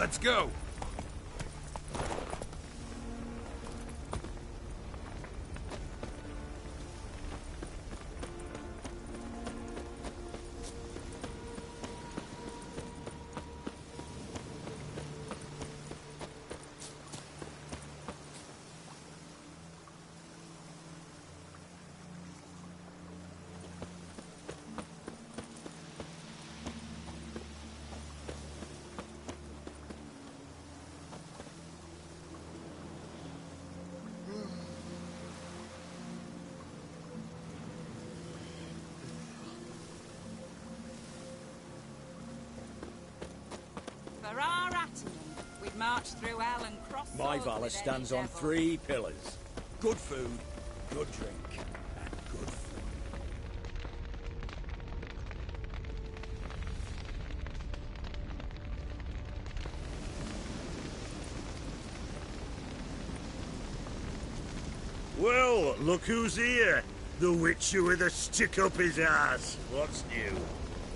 Let's go! We'd march through hell and cross My valor stands on 3 pillars. Good food, good drink, and good food. Well, look who's here. The witcher with a stick up his ass. What's new?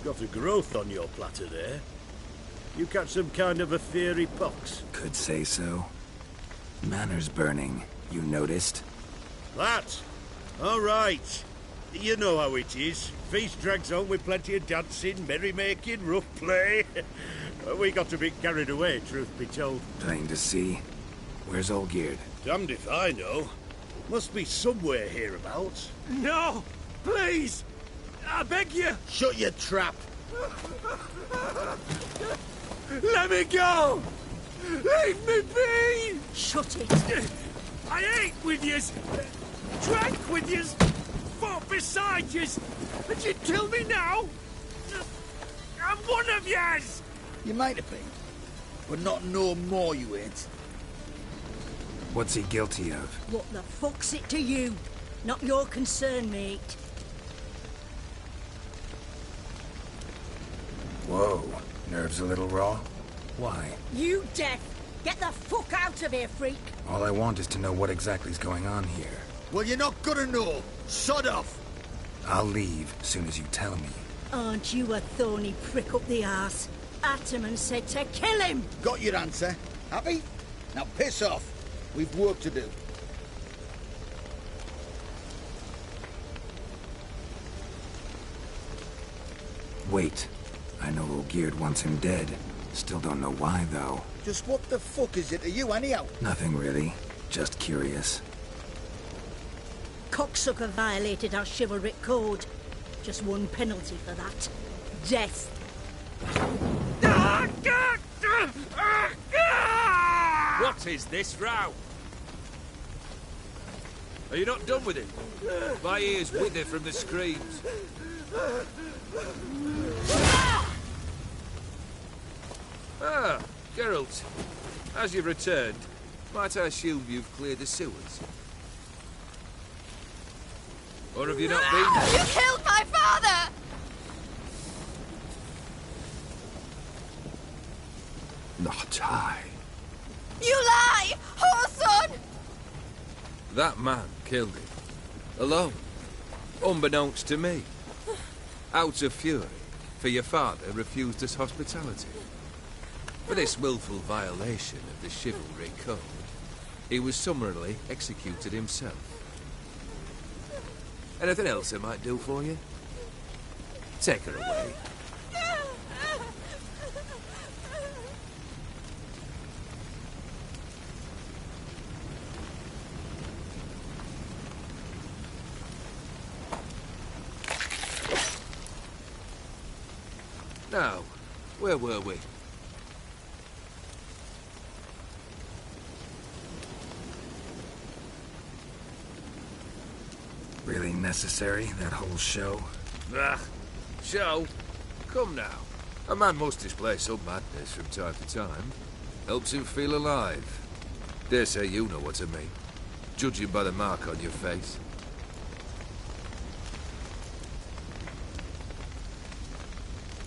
Got a growth on your platter there. You catch some kind of a fiery pox? Could say so. Manners burning, you noticed? That? All right. You know how it is. Feast drags on with plenty of dancing, merrymaking, rough play. We got a bit carried away, truth be told. Plain to see. Where's Olgierd? Damned if I know. Must be somewhere hereabouts. No! Please! I beg you! Shut your trap! Let me go! Leave me be! Shut it! I ate with yous, drank with yous, fought beside yous, and you kill me now? I'm one of yous! You might have been, but not no more you ain't. What's he guilty of? What the fuck's it to you? Not your concern, mate. Whoa. Nerves a little raw? Why? You deaf! Get the fuck out of here, freak! All I want is to know what exactly is going on here. Well, you're not gonna know. Sod off! I'll leave as soon as you tell me. Aren't you a thorny prick up the arse? Ataman said to kill him! Got your answer. Happy? Now piss off. We've work to do. Wait. I know Olgierd wants him dead. Still don't know why, though. Just what the fuck is it to you, anyhow? Nothing really. Just curious. Cocksucker violated our chivalric code. Just one penalty for that. Death. What is this row? Are you not done with it? My ears wither from the screams. Ah, Geralt. As you've returned, might I assume you've cleared the sewers? Or have you not been there? You killed my father! Not I. You lie! Whoreson! That man killed him. Alone. Unbeknownst to me. Out of fury, for your father refused us hospitality. For this willful violation of the chivalry code, he was summarily executed himself. Anything else I might do for you? Take her away. Now, where were we? Really necessary, that whole show? Ah, show? Come now. A man must display some madness from time to time. Helps him feel alive. Dare say you know what I mean. Judging by the mark on your face.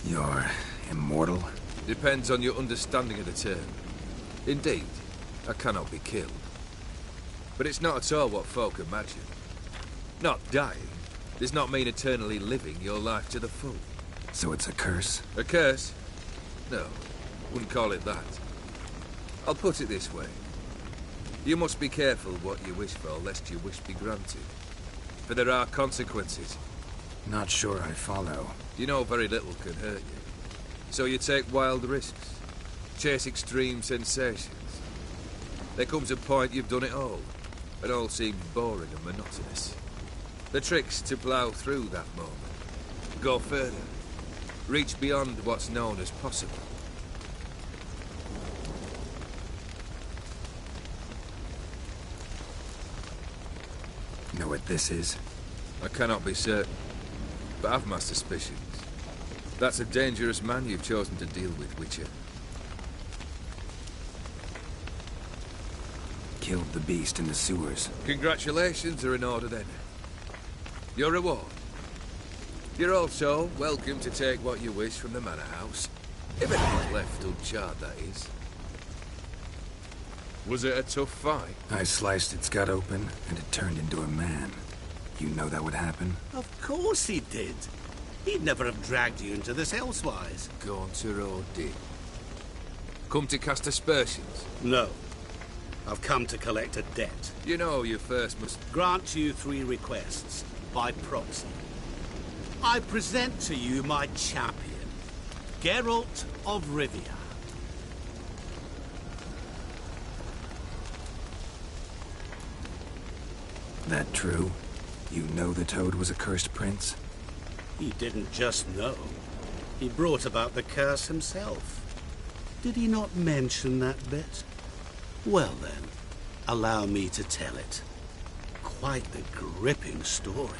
You're immortal? Depends on your understanding of the term. Indeed, I cannot be killed. But it's not at all what folk imagine. Not dying does not mean eternally living your life to the full. So it's a curse? A curse? No, wouldn't call it that. I'll put it this way. You must be careful what you wish for, lest your wish be granted. For there are consequences. Not sure I follow. You know very little can hurt you. So you take wild risks. Chase extreme sensations. There comes a point you've done it all. It all seems boring and monotonous. The trick's to plough through that moment. Go further. Reach beyond what's known as possible. Know what this is? I cannot be certain, but I've my suspicions. That's a dangerous man you've chosen to deal with, Witcher. Killed the beast in the sewers. Congratulations are in order then. Your reward. You're also welcome to take what you wish from the manor house. If anything's left uncharred, that is. Was it a tough fight? I sliced its gut open, and it turned into a man. You know that would happen? Of course he did. He'd never have dragged you into this elsewise. Gaunter O'Dick. Come to cast aspersions? No. I've come to collect a debt. You know you first must... Grant you 3 requests, by proxy. I present to you my champion, Geralt of Rivia. That true? You know the Toad was a cursed prince? He didn't just know. He brought about the curse himself. Did he not mention that bit? Well then, allow me to tell it. Quite the gripping story.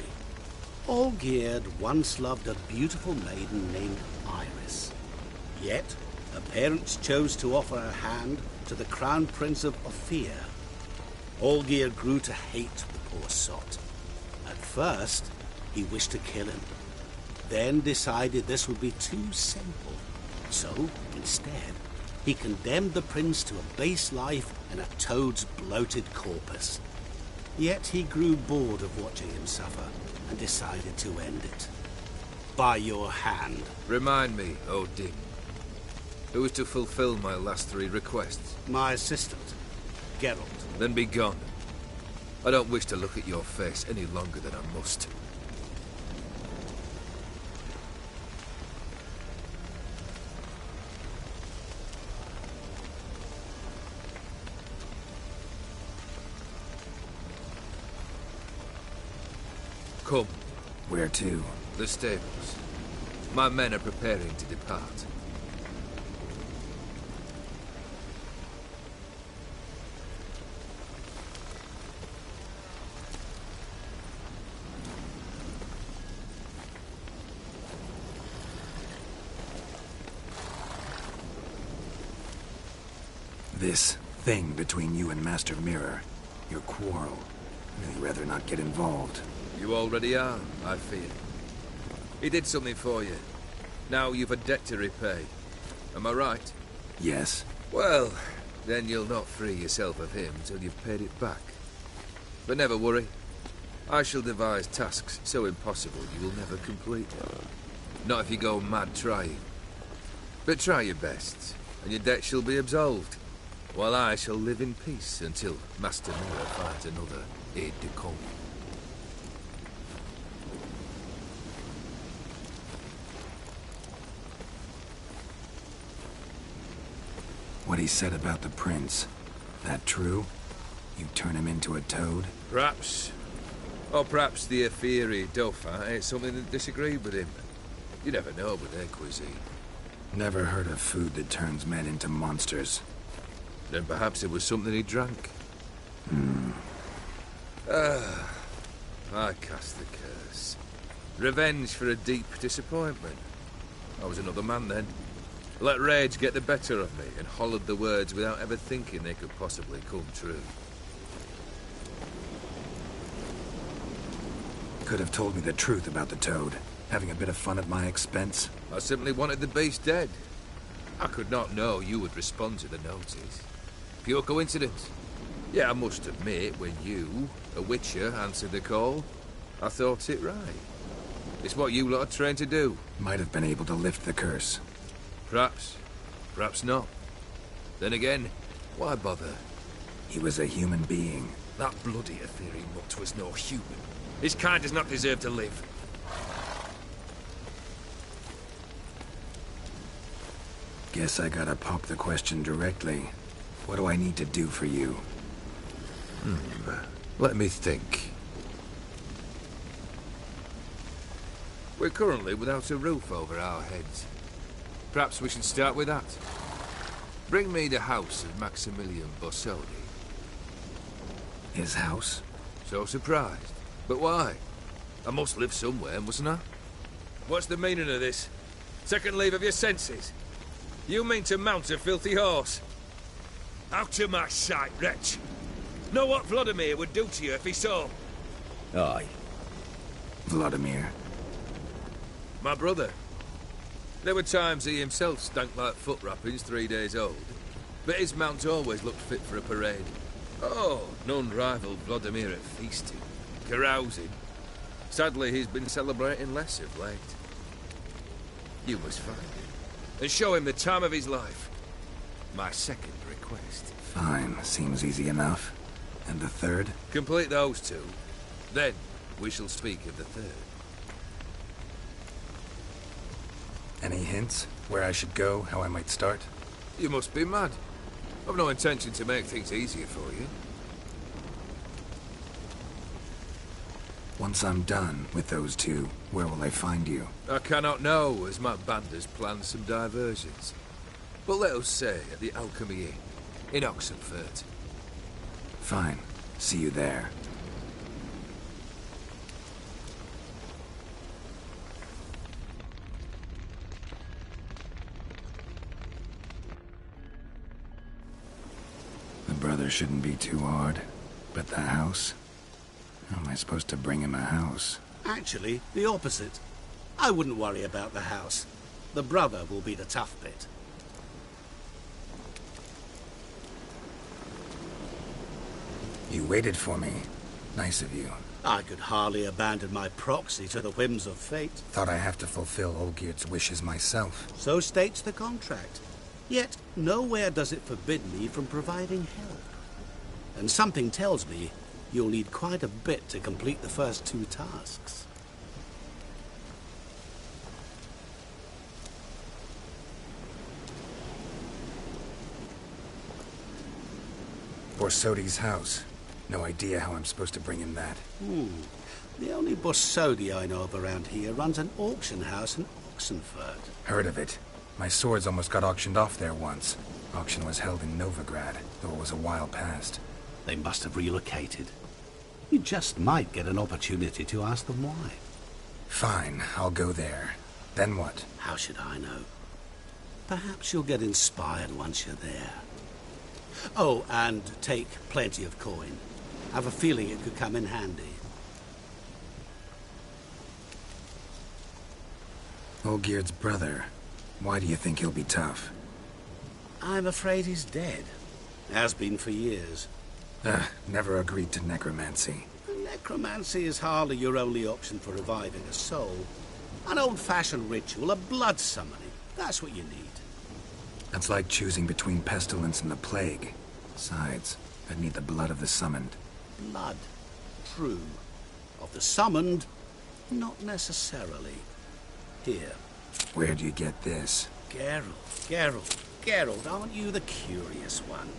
Olgierd once loved a beautiful maiden named Iris. Yet, her parents chose to offer her hand to the Crown Prince of Ophir. Olgierd grew to hate the poor sot. At first, he wished to kill him. Then decided this would be too simple. So, instead, he condemned the prince to a base life in a toad's bloated corpus. Yet he grew bored of watching him suffer and decided to end it. By your hand. Remind me, O'Dick. Who is to fulfill my last 3 requests? My assistant, Geralt. Then be gone. I don't wish to look at your face any longer than I must. Come. Where to? The stables. My men are preparing to depart. This thing between you and Master Mirror. Your quarrel. I'd rather not get involved. You already are, I fear. He did something for you. Now you've a debt to repay. Am I right? Yes. Well, then you'll not free yourself of him till you've paid it back. But never worry. I shall devise tasks so impossible you will never complete them. Not if you go mad trying. But try your best, and your debt shall be absolved, while I shall live in peace until Master Mirror finds another aide-de-camp. What he said about the prince, that true? You turn him into a toad? Perhaps. Or perhaps the Aphiri Dauphin ate something that disagreed with him. You never know with their cuisine. Never heard of food that turns men into monsters. Then perhaps it was something he drank. I cast the curse. Revenge for a deep disappointment. I was another man then. Let rage get the better of me and hollered the words without ever thinking they could possibly come true. Could have told me the truth about the toad. Having a bit of fun at my expense. I simply wanted the beast dead. I could not know you would respond to the notice. Pure coincidence. Yeah, I must admit, when you, a witcher, answered the call, I thought it right. It's what you lot are trained to do. Might have been able to lift the curse. Perhaps. Perhaps not. Then again, Why bother? He was a human being. That bloody ethereal mutt was no human. His kind does not deserve to live. Guess I gotta pop the question directly. What do I need to do for you? Let me think. We're currently without a roof over our heads. Perhaps we should start with that. Bring me the house of Maximilian Bossodi. His house? So surprised. But why? I must live somewhere, mustn't I? What's the meaning of this? Second leave of your senses? You mean to mount a filthy horse? Out of my sight, wretch! Know what Vladimir would do to you if he saw? Aye. Vladimir. My brother. There were times he himself stank like foot wrappings 3 days old. But his mount always looked fit for a parade. Oh, none rivaled Vladimir at feasting, carousing. Sadly, he's been celebrating less of late. You must find him, and show him the time of his life. My second request. Fine, seems easy enough. And the third? Complete those two. Then, we shall speak of the third. Any hints? Where I should go? How I might start? You must be mad. I've no intention to make things easier for you. Once I'm done with those two, where will I find you? I cannot know, as my band has planned some diversions. But let us say at the Alchemy Inn, in Oxenfurt. Fine. See you there. The brother shouldn't be too hard. But the house? How am I supposed to bring him a house? Actually, the opposite. I wouldn't worry about the house. The brother will be the tough bit. You waited for me. Nice of you. I could hardly abandon my proxy to the whims of fate. Thought I have to fulfill Olgierd's wishes myself. So states the contract. Yet, nowhere does it forbid me from providing help. And something tells me you'll need quite a bit to complete the first 2 tasks. Borsodi's house. No idea how I'm supposed to bring him that. The only Borsodi I know of around here runs an auction house in Oxenfurt. Heard of it. My swords almost got auctioned off there once. Auction was held in Novigrad, though it was a while past. They must have relocated. You just might get an opportunity to ask them why. Fine, I'll go there. Then what? How should I know? Perhaps you'll get inspired once you're there. Oh, and take plenty of coin. Have a feeling it could come in handy. Olgierd's brother. Why do you think he'll be tough? I'm afraid he's dead. Has been for years. Never agreed to necromancy. Necromancy is hardly your only option for reviving a soul. An old-fashioned ritual, a blood summoning. That's what you need. That's like choosing between pestilence and the plague. Besides, I'd need the blood of the summoned. Blood. True. Of the summoned, not necessarily. Here. Where do you get this? Geralt, aren't you the curious one?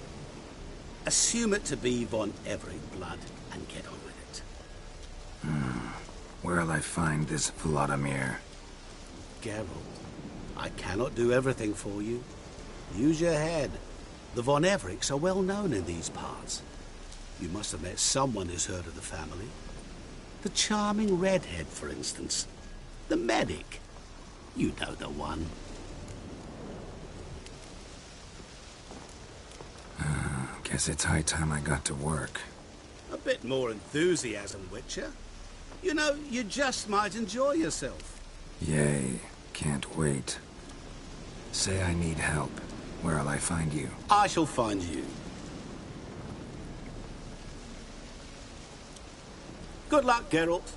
Assume it to be von Everett blood and get on with it. Where'll I find this Vladimir? Geralt, I cannot do everything for you. Use your head. The von Evericks are well known in these parts. You must have met someone who's heard of the family. The charming redhead, for instance. The medic. You know the one. Guess it's high time I got to work. A bit more enthusiasm, Witcher. You know, you just might enjoy yourself. Yay. Can't wait. Say I need help. Where'll I find you? I shall find you. Good luck, Geralt.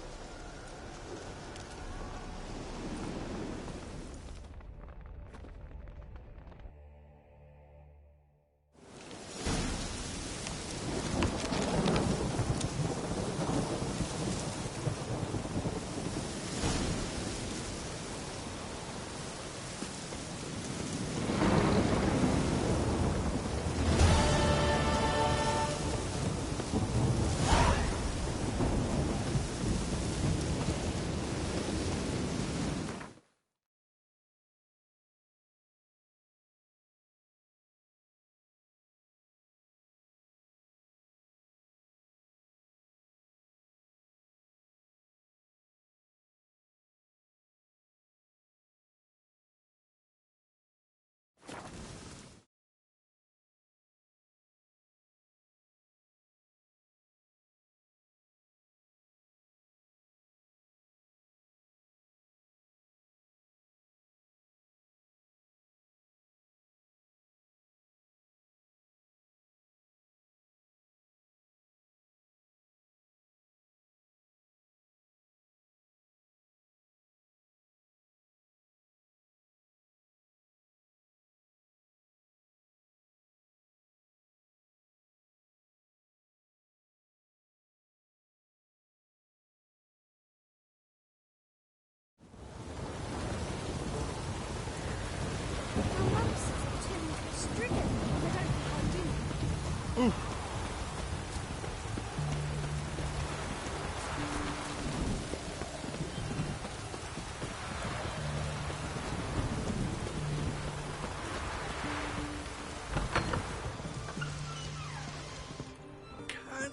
Can't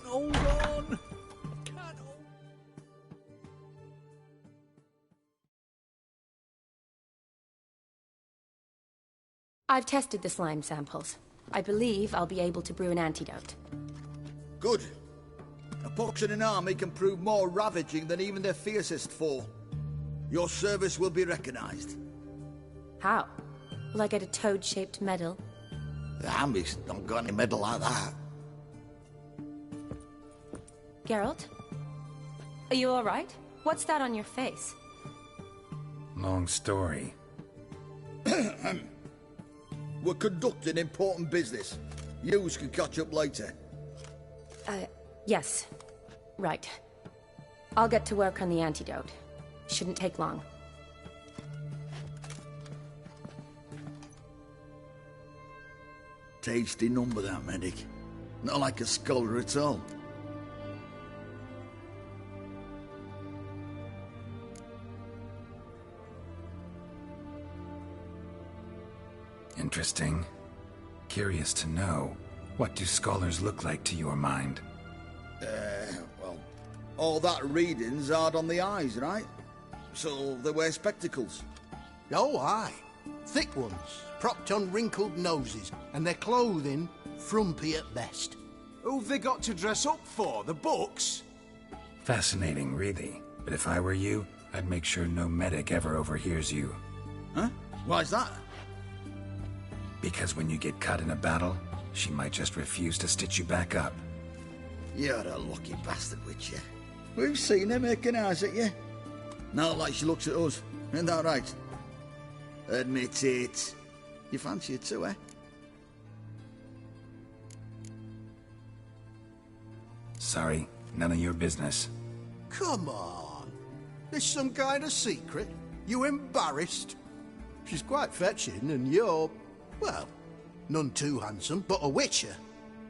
hold on. Can't hold... I've tested the slime samples. I believe I'll be able to brew an antidote. Good. A pox in an army can prove more ravaging than even their fiercest foe. Your service will be recognized. How? Will I get a toad-shaped medal? The army's not got any medal like that. Geralt? Are you alright? What's that on your face? Long story. We're conducting important business. Yous can catch up later. Yes. Right. I'll get to work on the antidote. Shouldn't take long. Tasty number, that medic. Not like a scholar at all. Interesting. Curious to know, what do scholars look like to your mind? Well, all that reading's hard on the eyes, right? So they wear spectacles. Oh, aye. Thick ones, propped on wrinkled noses, and their clothing frumpy at best. Who've they got to dress up for? The books? Fascinating, really. But if I were you, I'd make sure no medic ever overhears you. Huh? Why's that? Because when you get caught in a battle, she might just refuse to stitch you back up. You're a lucky bastard, Witcher. We've seen her making eyes at you. Not like she looks at us. Isn't that right? Admit it. You fancy her too, eh? Sorry, none of your business. Come on. There's some kind of secret? You embarrassed? She's quite fetching, and you're... well, none too handsome, but a witcher.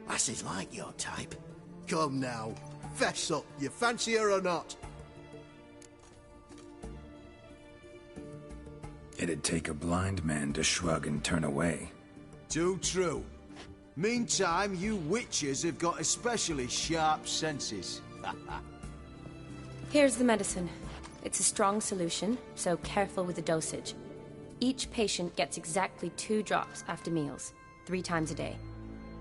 Lasses like your type. Come now, fess up, you fancy her or not? It'd take a blind man to shrug and turn away. Too true. Meantime, you witches have got especially sharp senses. Here's the medicine. It's a strong solution, so careful with the dosage. Each patient gets exactly 2 drops after meals, 3 times a day.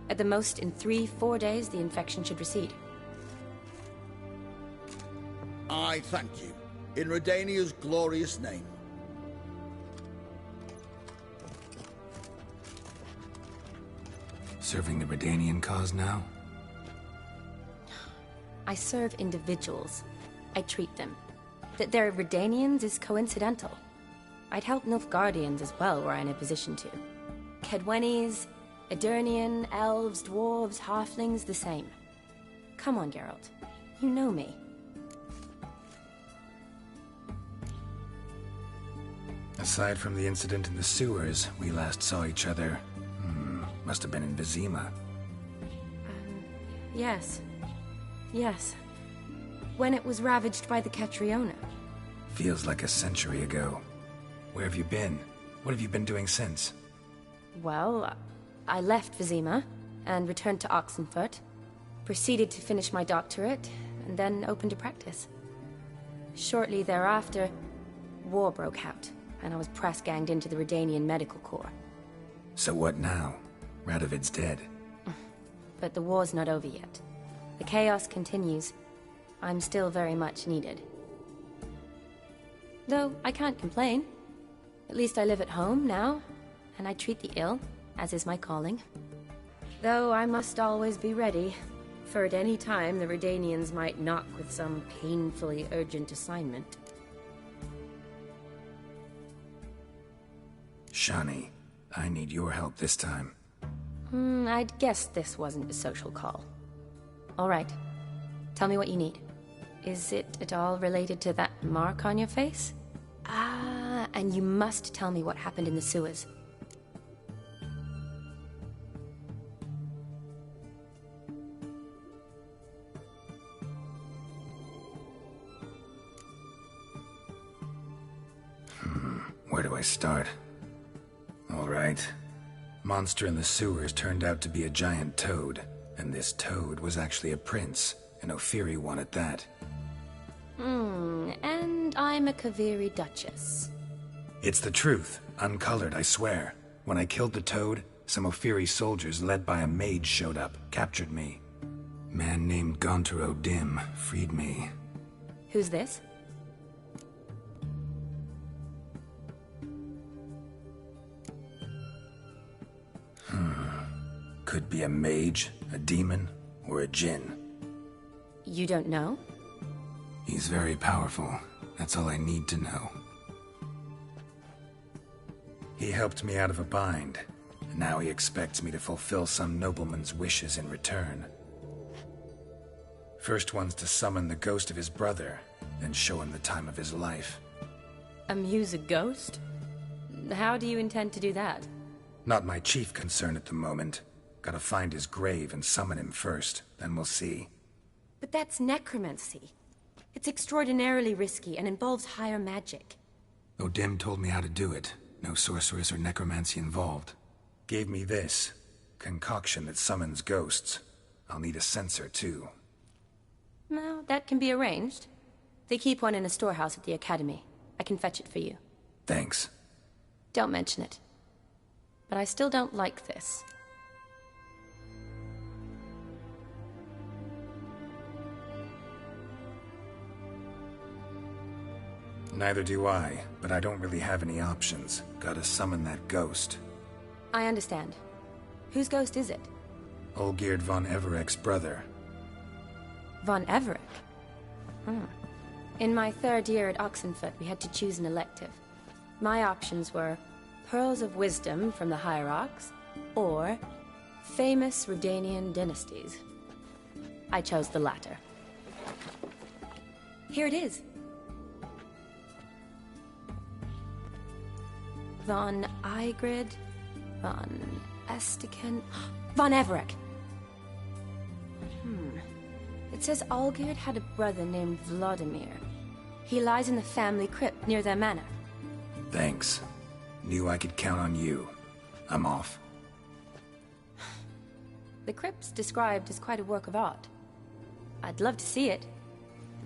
At the most, in 3-4 days, the infection should recede. I thank you. In Redania's glorious name. Serving the Redanian cause now? I serve individuals. I treat them. That they're Redanians is coincidental. I'd help Nilfgaardians as well were I in a position to. Kedwenis, Edirnian, elves, dwarves, halflings, the same. Come on, Geralt. You know me. Aside from the incident in the sewers, we last saw each other... must have been in Vizima. Yes. Yes. When it was ravaged by the Catriona. Feels like a century ago. Where have you been? What have you been doing since? Well, I left Vizima and returned to Oxenfurt, proceeded to finish my doctorate, and then opened a practice. Shortly thereafter, war broke out, and I was press-ganged into the Redanian Medical Corps. So what now? Radovid's dead. But the war's not over yet. The chaos continues. I'm still very much needed. Though I can't complain. At least I live at home now, and I treat the ill, as is my calling. Though I must always be ready, for at any time the Redanians might knock with some painfully urgent assignment. Shani, I need your help this time. I'd guessed this wasn't a social call. All right. Tell me what you need. Is it at all related to that mark on your face? Ah, and you must tell me what happened in the sewers. Where do I start? All right. Monster in the sewers turned out to be a giant toad, and this toad was actually a prince, an Ophiri one at that. And I'm a Kaviri Duchess. It's the truth, uncolored, I swear. When I killed the toad, some Ophiri soldiers led by a mage showed up, captured me. Man named Gontaro Dim freed me. Who's this? Could be a mage, a demon, or a djinn. You don't know? He's very powerful. That's all I need to know. He helped me out of a bind, and now he expects me to fulfill some nobleman's wishes in return. First one's to summon the ghost of his brother, then show him the time of his life. Amuse a ghost? How do you intend to do that? Not my chief concern at the moment. Gotta find his grave and summon him first, then we'll see. But that's necromancy. It's extraordinarily risky and involves higher magic. Odim told me how to do it. No sorceress or necromancy involved. Gave me this concoction that summons ghosts. I'll need a censer, too. Well, that can be arranged. They keep one in a storehouse at the academy. I can fetch it for you. Thanks. Don't mention it. But I still don't like this. Neither do I, but I don't really have any options. Gotta summon that ghost. I understand. Whose ghost is it? Olgierd von Everek's brother. Von Everek? In my third year at Oxenfoot, we had to choose an elective. My options were Pearls of Wisdom from the Hierarchs, or Famous Redanian Dynasties. I chose the latter. Here it is. Von Igrid, Von Estiken, Von Everek. It says Olgierd had a brother named Vladimir. He lies in the family crypt near their manor. Thanks. Knew I could count on you. I'm off. The crypt's described as quite a work of art. I'd love to see it.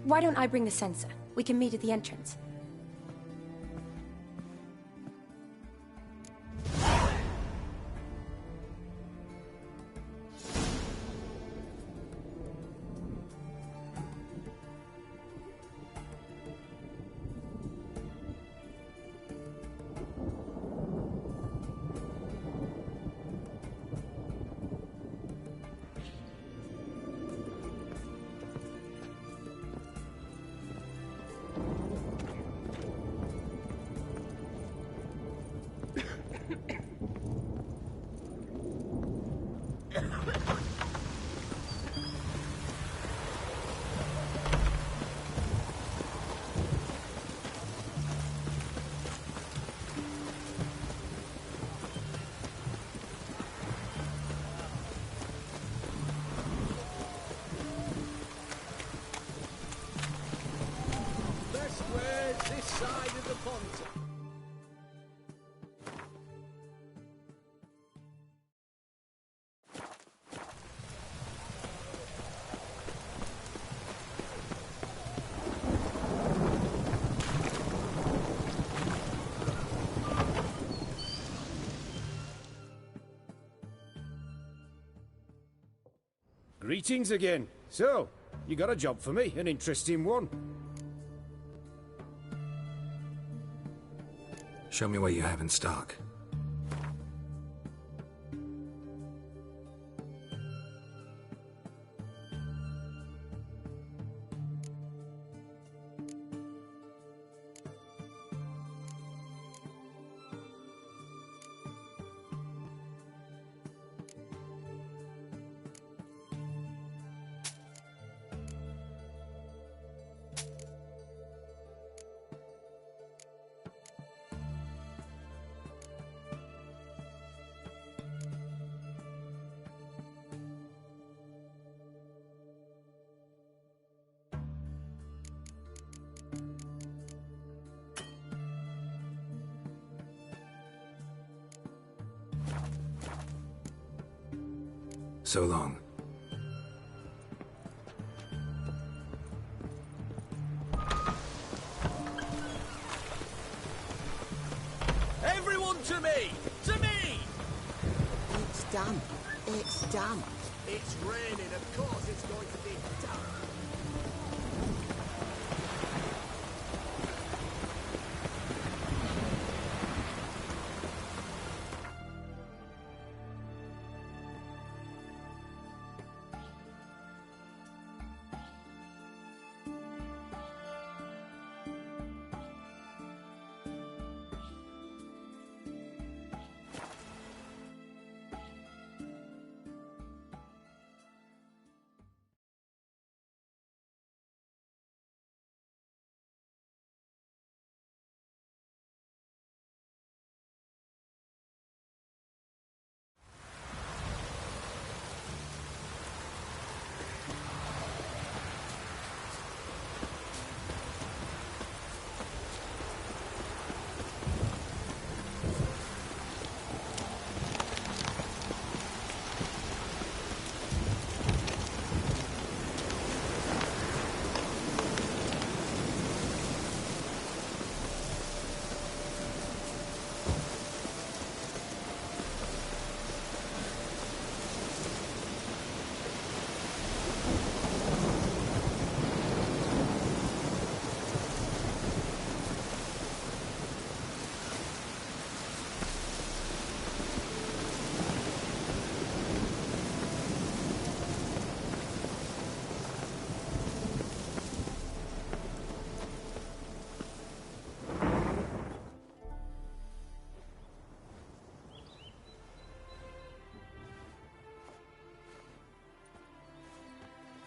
Why don't I bring the censer? We can meet at the entrance. Greetings again. So, you got a job for me, an interesting one. Show me what you have in stock. So long. Everyone to me! To me! It's damp. It's damp. It's raining, of course it's going to be damp.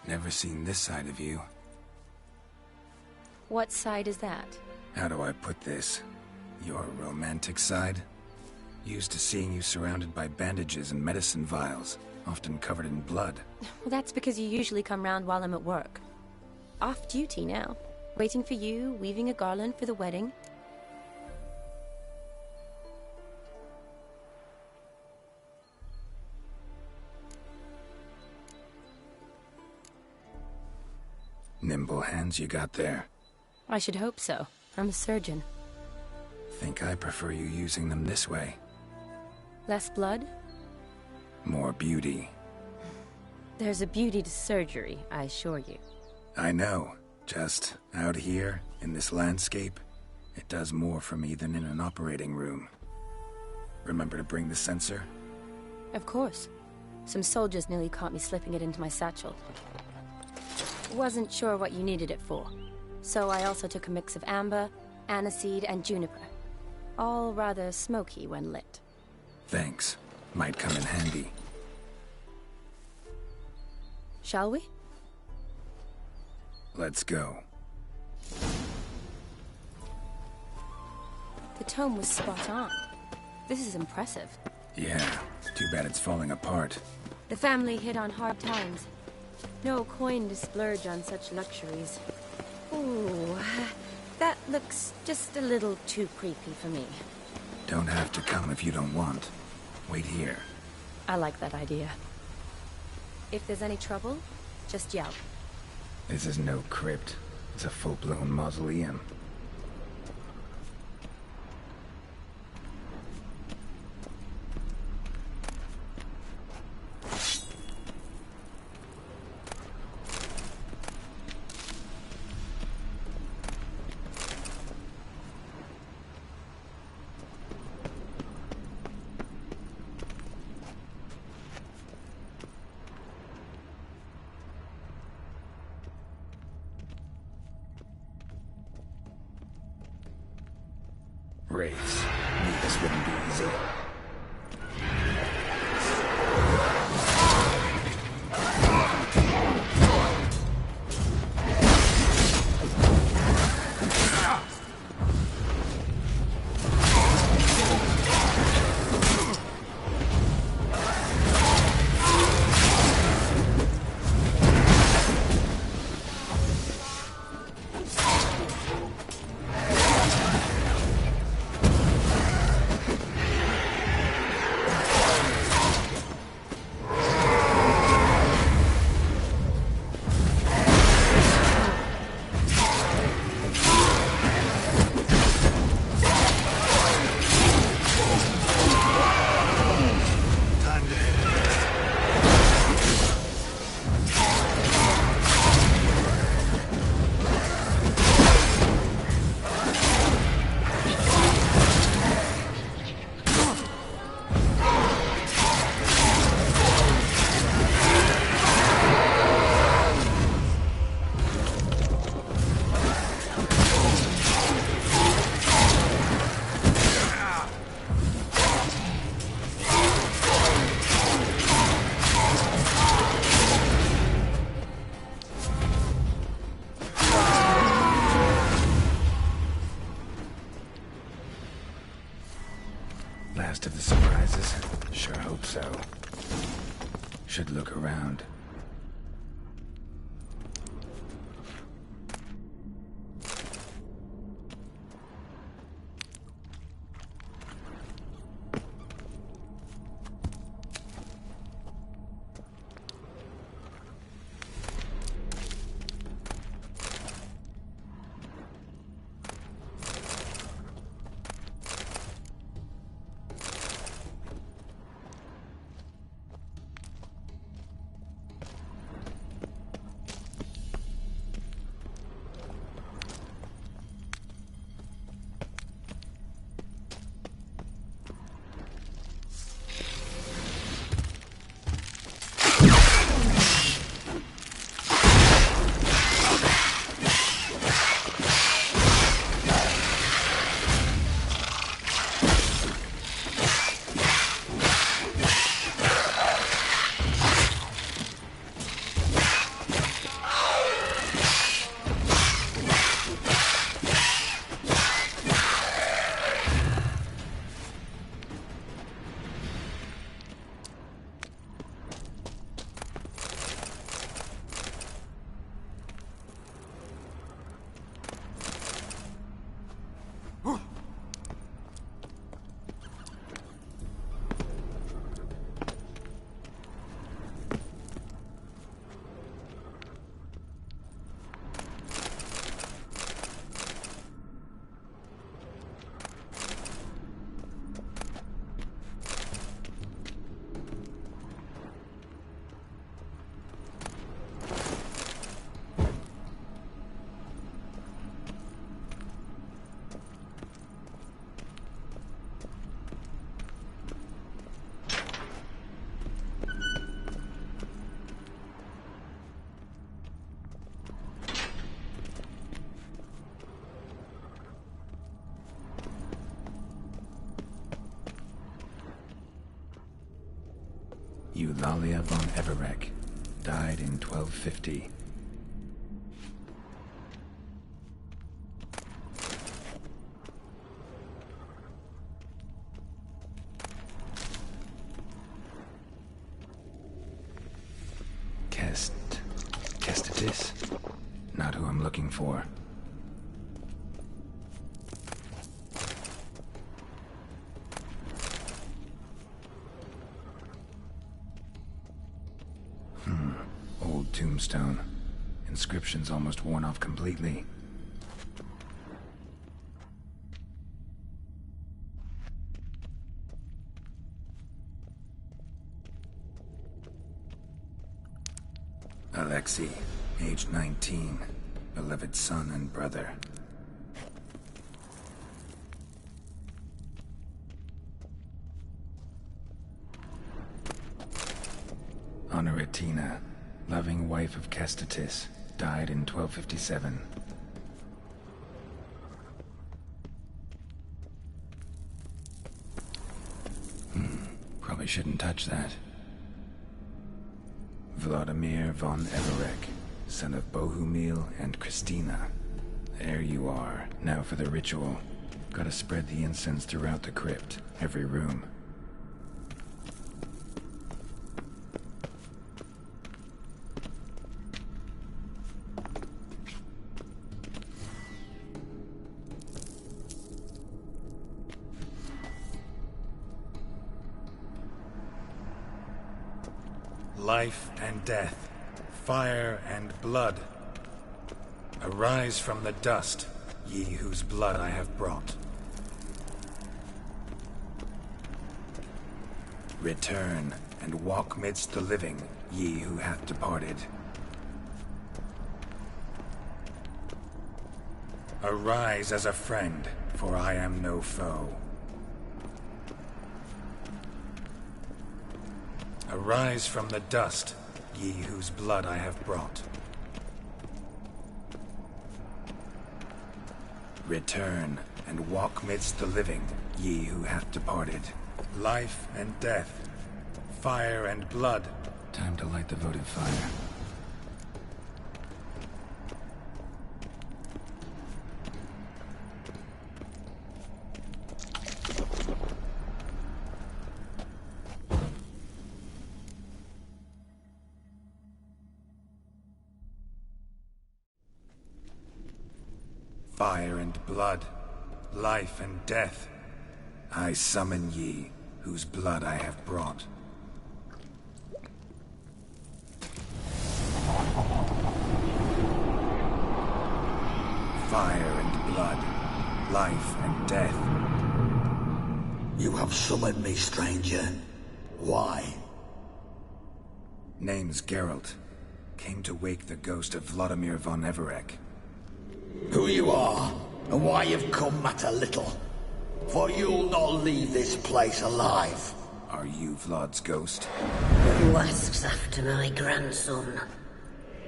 Never seen this side of you. What side is that? How do I put this? Your romantic side? Used to seeing you surrounded by bandages and medicine vials, often covered in blood. Well, that's because you usually come round while I'm at work. Off duty now. Waiting for you, weaving a garland for the wedding. Nimble hands you got there. I should hope so. I'm a surgeon. Think I prefer you using them this way. Less blood? More beauty. There's a beauty to surgery, I assure you. I know. Just out here, in this landscape, it does more for me than in an operating room. Remember to bring the sensor? Of course. Some soldiers nearly caught me slipping it into my satchel. Wasn't sure what you needed it for, so I also took a mix of amber, aniseed, and juniper. All rather smoky when lit. Thanks. Might come in handy. Shall we? Let's go. The tome was spot on. This is impressive. Yeah, too bad it's falling apart. The family hit on hard times. No coin to splurge on such luxuries. Ooh, that looks just a little too creepy for me. Don't have to come if you don't want. Wait here. I like that idea. If there's any trouble, just yell. This is no crypt. It's a full-blown mausoleum. Race. Knew this wouldn't be easy. Last of the surprises? Sure hope so. Should look around. Eulalia von Everek, died in 1250. Kestatis? Not who I'm looking for. Old tombstone. Inscription's almost worn off completely. Alexei, age 19, beloved son and brother. Honoratina, loving wife of Kestatis, died in 1257. Probably shouldn't touch that. Vladimir von Everek, son of Bohumil and Christina. There you are. Now for the ritual. Gotta spread the incense throughout the crypt, every room. Life and death, fire and blood. Arise from the dust, ye whose blood I have brought. Return and walk midst the living, ye who hath departed. Arise as a friend, for I am no foe. Arise from the dust, ye whose blood I have brought. Return and walk midst the living, ye who hath departed. Life and death, fire and blood. Time to light the votive fire. Fire and blood, life and death. I summon ye, whose blood I have brought. Fire and blood, life and death. You have summoned me, stranger. Why? Name's Geralt. Came to wake the ghost of Vladimir von Everec. Who you are, and why you've come matter little. For you'll not leave this place alive. Are you Vlad's ghost? Who asks after my grandson?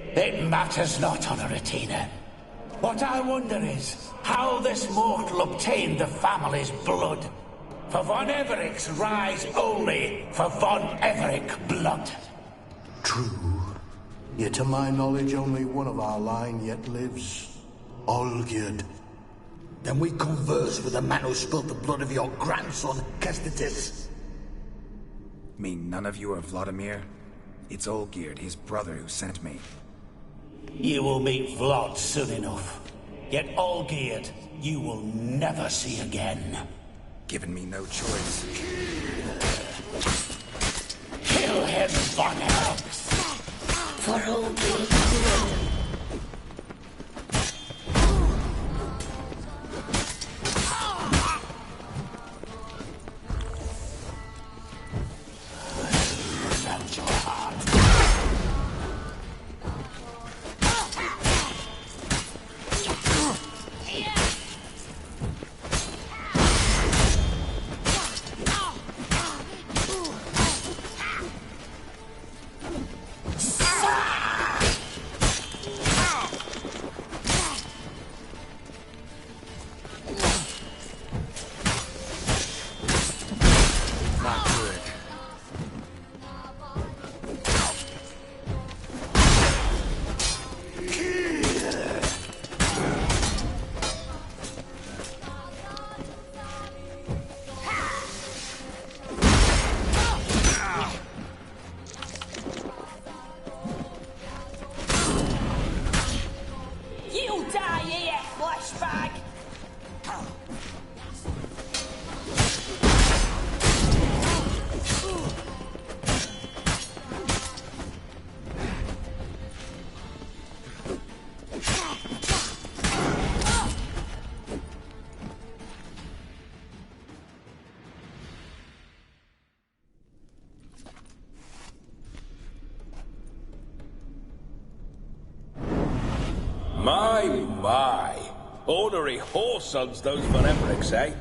It matters not, Honoratina. What I wonder is how this mortal obtained the family's blood. For von Everec's rise only for von Everec blood. True. Yet to my knowledge, only one of our line yet lives. Olgierd. Then we converse with the man who spilled the blood of your grandson, Kestitis. Mean none of you are Vladimir? It's Olgierd, his brother, who sent me. You will meet Vlad soon enough. Yet Olgierd, you will never see again. Given me no choice. Kill him, von Everec! For Olgierd. My. Ornery whoresons, those von Everecs, eh?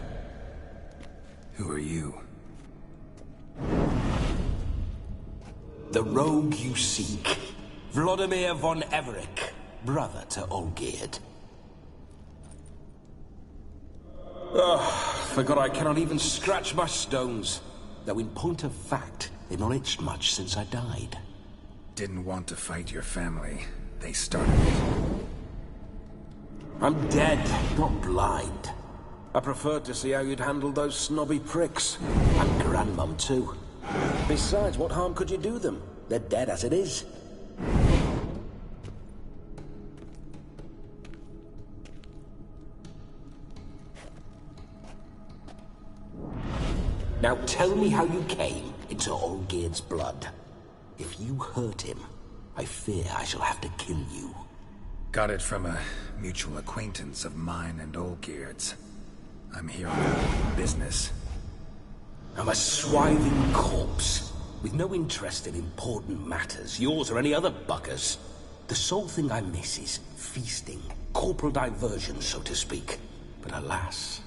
Who are you? The rogue you seek. Vladimir von Everec, brother to Olgierd. Forgot I cannot even scratch my stones. Though in point of fact, they've not itched much since I died. Didn't want to fight your family. They started it. I'm dead, not blind. I preferred to see how you'd handle those snobby pricks. And Grandmum, too. Besides, what harm could you do them? They're dead as it is. Now tell me how you came into Olgierd's blood. If you hurt him, I fear I shall have to kill you. Got it from a mutual acquaintance of mine and Olgierd's. I'm here on business. I'm a swiving corpse, with no interest in important matters, yours or any other buggers. The sole thing I miss is feasting, corporal diversion, so to speak. But alas...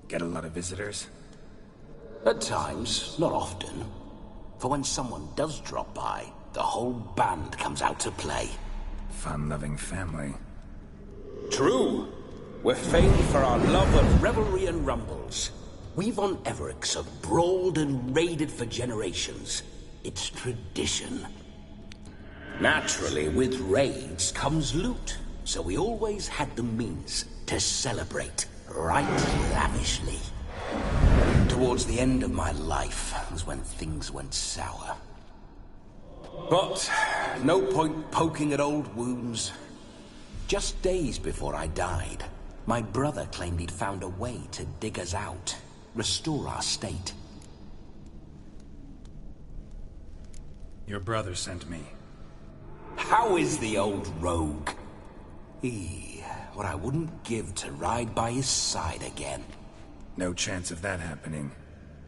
Get a lot of visitors? At times, not often. For when someone does drop by, the whole band comes out to play. Fun-loving family. True. We're famed for our love of revelry and rumbles. We von Everecs have brawled and raided for generations. It's tradition. Naturally, with raids comes loot, so we always had the means to celebrate right lavishly. Towards the end of my life was when things went sour. But no point poking at old wounds. Just days before I died, my brother claimed he'd found a way to dig us out, restore our state. Your brother sent me. How is the old rogue? What I wouldn't give to ride by his side again. No chance of that happening.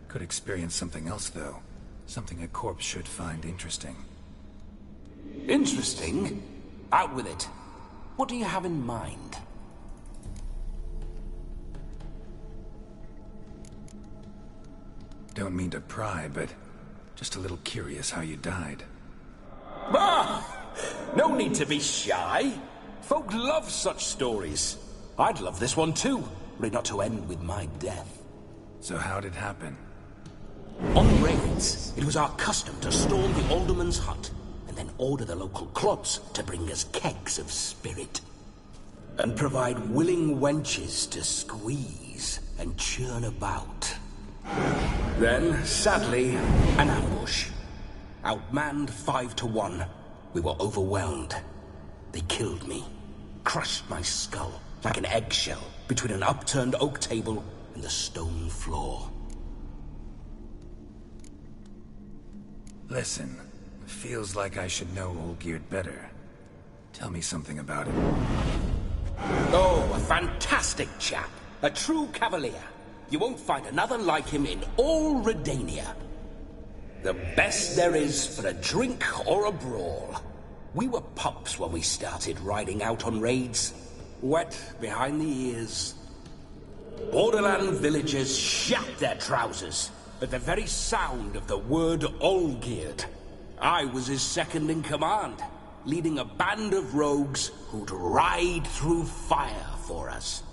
Could experience something else, though. Something a corpse should find interesting. Interesting? Out with it. What do you have in mind? Don't mean to pry, but just a little curious how you died. Ah! No need to be shy. Folk love such stories. I'd love this one too, were it not to end with my death. So how'd it happen? On raids, it was our custom to storm the alderman's hut, and then order the local clods to bring us kegs of spirit. And provide willing wenches to squeeze and churn about. Then, sadly, an ambush. Outmanned 5 to 1. We were overwhelmed. They killed me. Crushed my skull like an eggshell between an upturned oak table and the stone floor. Listen, feels like I should know Olgierd better. Tell me something about it. Oh, a fantastic chap. A true cavalier. You won't find another like him in all Redania. The best there is for a drink or a brawl. We were pups when we started riding out on raids. Wet behind the ears. Borderland villagers shat their trousers at the very sound of the word Olgierd. I was his second in command, leading a band of rogues who'd ride through fire for us.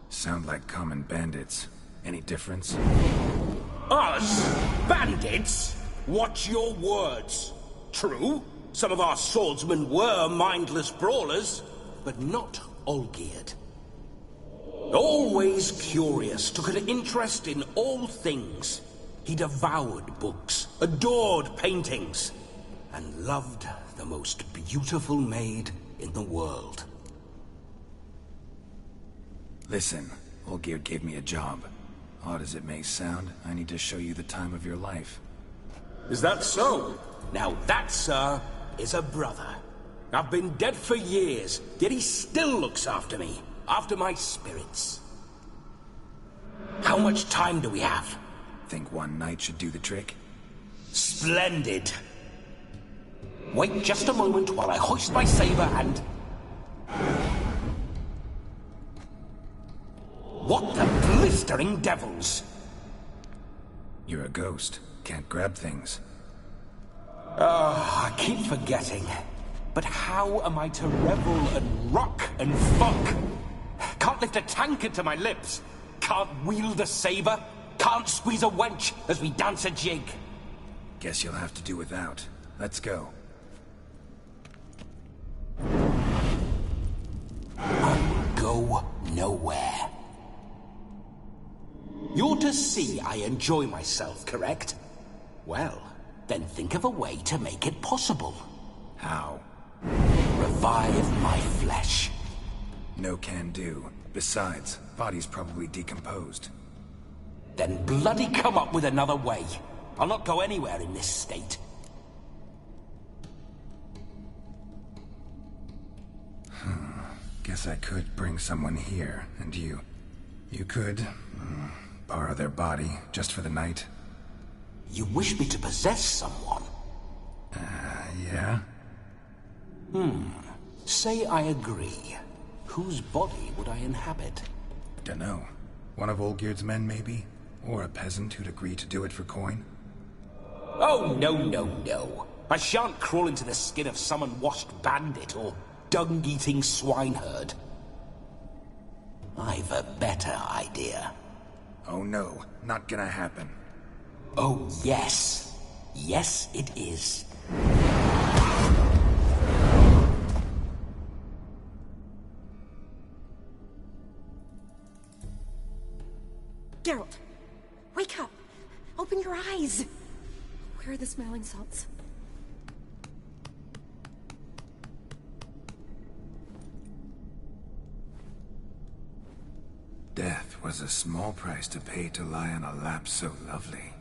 Sound like common bandits. Any difference? Us? Bandits? Watch your words. True, some of our swordsmen were mindless brawlers, but not Olgierd. Always curious, took an interest in all things. He devoured books, adored paintings, and loved the most beautiful maid in the world. Listen, Olgierd gave me a job. Odd as it may sound, I need to show you the time of your life. Is that so? Now that, sir, is a brother. I've been dead for years, yet he still looks after me, after my spirits. How much time do we have? Think one night should do the trick? Splendid. Wait just a moment while I hoist my saber and... What the blistering devils? You're a ghost. Can't grab things. I keep forgetting. But how am I to revel and rock and fuck? Can't lift a tankard to my lips. Can't wield a saber. Can't squeeze a wench as we dance a jig. Guess you'll have to do without. Let's go. I'll go nowhere. You're to see I enjoy myself, correct? Well, then think of a way to make it possible. How? Revive my flesh. No can do. Besides, body's probably decomposed. Then bloody come up with another way. I'll not go anywhere in this state. Guess I could bring someone here, and you could borrow their body just for the night. You wish me to possess someone? Yeah? Say I agree. Whose body would I inhabit? Dunno. One of Olgierd's men, maybe? Or a peasant who'd agree to do it for coin? Oh, no. I shan't crawl into the skin of some unwashed bandit or dung-eating swineherd. I've a better idea. Oh no, not gonna happen. Oh, yes. Yes, it is. Geralt, wake up! Open your eyes! Where are the smelling salts? Death was a small price to pay to lie on a lap so lovely,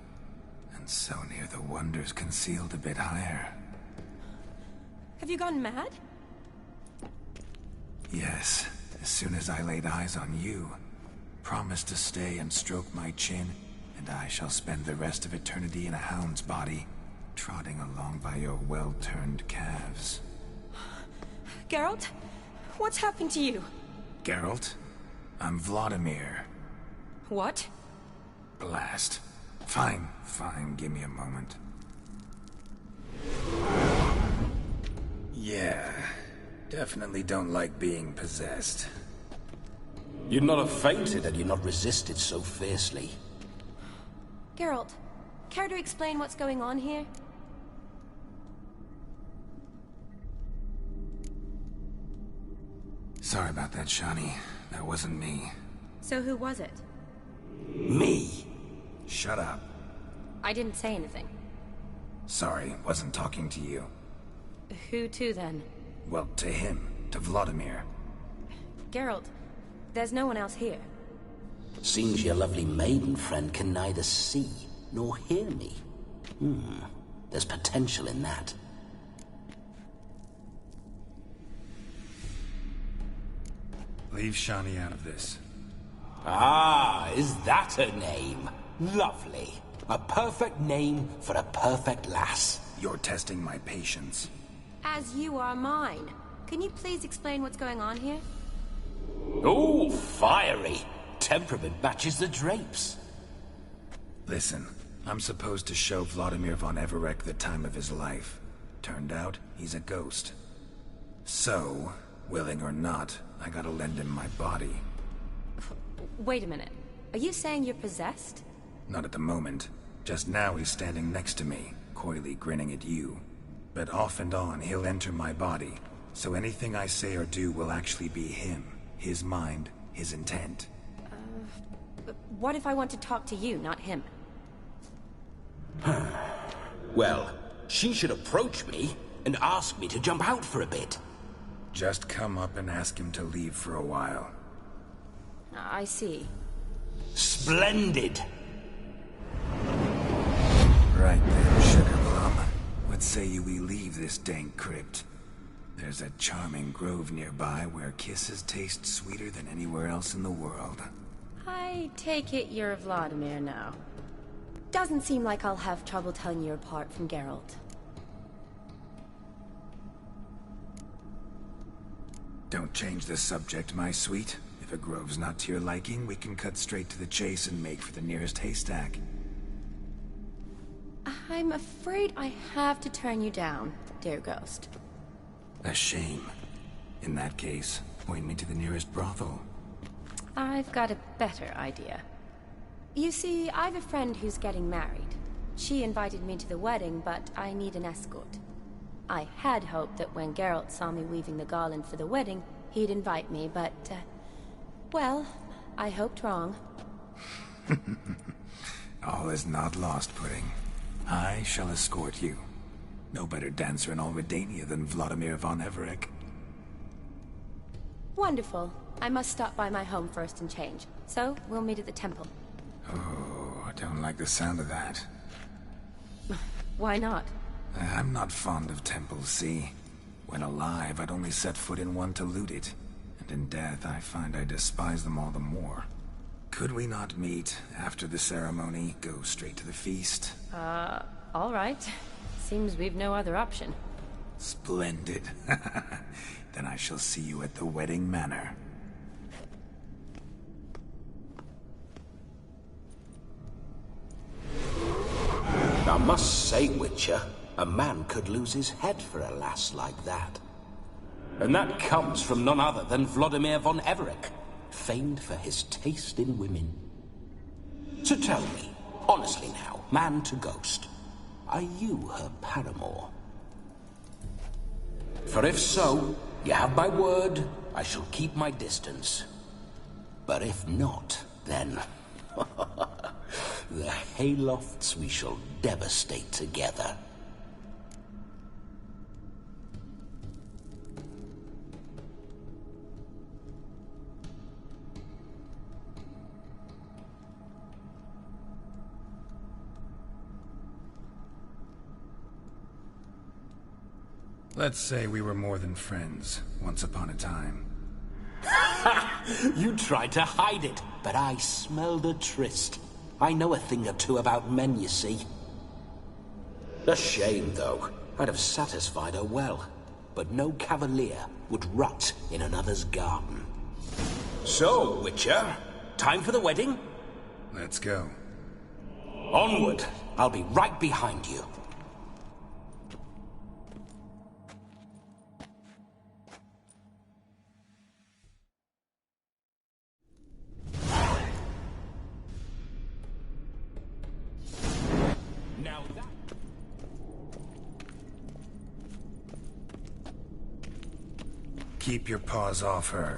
and so near the wonders concealed a bit higher. Have you gone mad? Yes, as soon as I laid eyes on you, promised to stay and stroke my chin, and I shall spend the rest of eternity in a hound's body, trotting along by your well-turned calves. Geralt? What's happened to you? Geralt? I'm Vladimir. What? Blast. Fine, give me a moment. Yeah, definitely don't like being possessed. You'd not have fainted had you not resisted so fiercely. Geralt, care to explain what's going on here? Sorry about that, Shani. That wasn't me. So who was it? Me? Shut up. I didn't say anything. Sorry, wasn't talking to you. Who to then? Well, to him. To Vladimir. Geralt, there's no one else here. Seems your lovely maiden friend can neither see nor hear me. There's potential in that. Leave Shani out of this. Ah, is that her name? Lovely. A perfect name for a perfect lass. You're testing my patience. As you are mine. Can you please explain what's going on here? Oh, fiery. Temperament matches the drapes. Listen, I'm supposed to show Vladimir von Everec the time of his life. Turned out, he's a ghost. So, willing or not, I gotta lend him my body. Wait a minute. Are you saying you're possessed? Not at the moment. Just now he's standing next to me, coyly grinning at you. But off and on, he'll enter my body. So anything I say or do will actually be him. His mind, his intent. What if I want to talk to you, not him? Well, she should approach me and ask me to jump out for a bit. Just come up and ask him to leave for a while. I see. Splendid! Right then, Sugar Plum. What say we leave this dank crypt? There's a charming grove nearby where kisses taste sweeter than anywhere else in the world. I take it you're Vladimir now. Doesn't seem like I'll have trouble telling you apart from Geralt. Don't change the subject, my sweet. If a grove's not to your liking, we can cut straight to the chase and make for the nearest haystack. I'm afraid I have to turn you down, dear ghost. A shame. In that case, point me to the nearest brothel. I've got a better idea. You see, I've a friend who's getting married. She invited me to the wedding, but I need an escort. I had hoped that when Geralt saw me weaving the garland for the wedding, he'd invite me, but, well, I hoped wrong. All is not lost, Pudding. I shall escort you. No better dancer in all Redania than Vladimir von Everec. Wonderful. I must stop by my home first and change. So, we'll meet at the temple. Oh, I don't like the sound of that. Why not? I'm not fond of temples, see? When alive, I'd only set foot in one to loot it. And in death, I find I despise them all the more. Could we not meet after the ceremony, go straight to the feast? All right. Seems we've no other option. Splendid. Then I shall see you at the wedding manor. I must say, Witcher, a man could lose his head for a lass like that. And that comes from none other than Vladimir von Everec, famed for his taste in women. So tell me, honestly now, man to ghost, are you her paramour? For if so, you have my word, I shall keep my distance. But if not, then... the haylofts we shall devastate together. Let's say we were more than friends, once upon a time. You tried to hide it, but I smelled a tryst. I know a thing or two about men, you see. A shame, though. I'd have satisfied her well. But no cavalier would rot in another's garden. So, Witcher, time for the wedding? Let's go. Onward. I'll be right behind you. Now that... Keep your paws off her.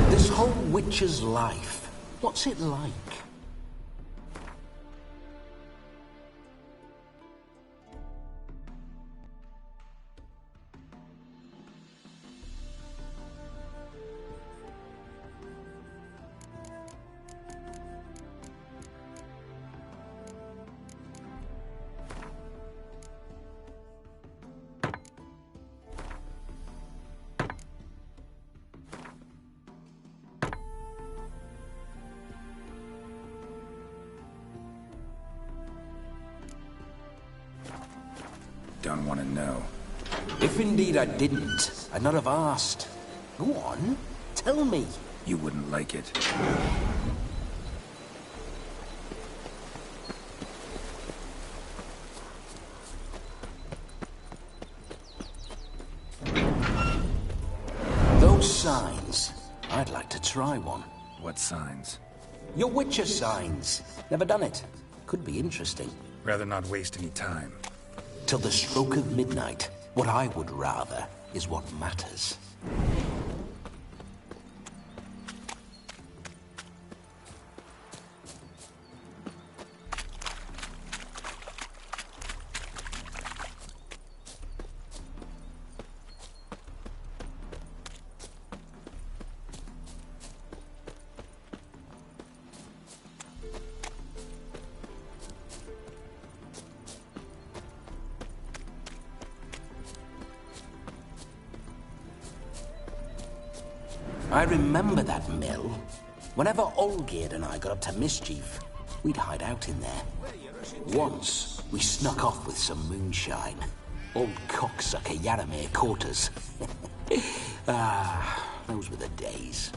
This whole Witcher's life, what's it like? Don't want to know. If indeed I didn't, I'd not have asked. Go on, tell me. You wouldn't like it. Those signs, I'd like to try one. What signs? Your Witcher signs. Never done it. Could be interesting. Rather not waste any time. Till the stroke of midnight, what I would rather is what matters. I remember that mill. Whenever Olgierd and I got up to mischief, we'd hide out in there. Once, we snuck off with some moonshine. Old cocksucker Yaramir caught us. Those were the days.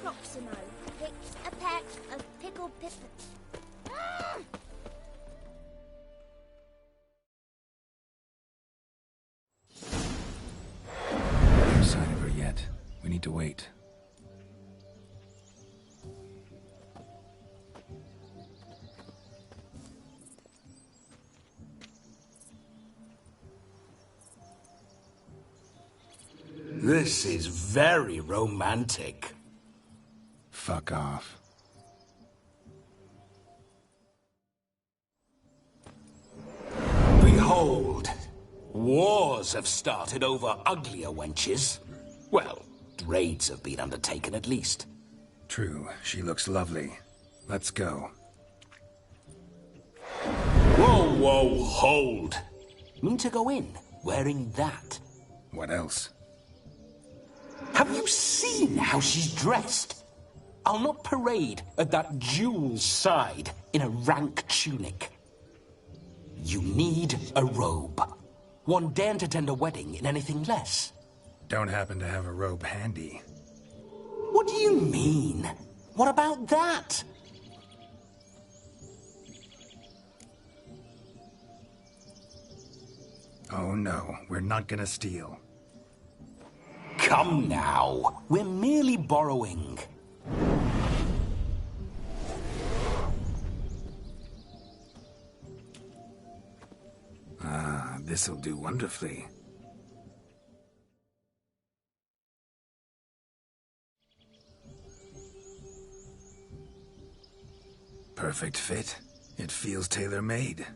Proximo picks a pack of pickled pippins. No sign of her yet. We need to wait. This is very romantic. Fuck off. Behold, wars have started over uglier wenches. Well, raids have been undertaken at least. True, she looks lovely. Let's go. Whoa, whoa, hold. Mean to go in, wearing that? What else? Have you seen how she's dressed? I'll not parade at that jewel's side in a rank tunic. You need a robe. One daren't attend a wedding in anything less. Don't happen to have a robe handy. What do you mean? What about that? Oh no, we're not gonna steal. Come now. We're merely borrowing. Ah, this'll do wonderfully. Perfect fit. It feels tailor-made.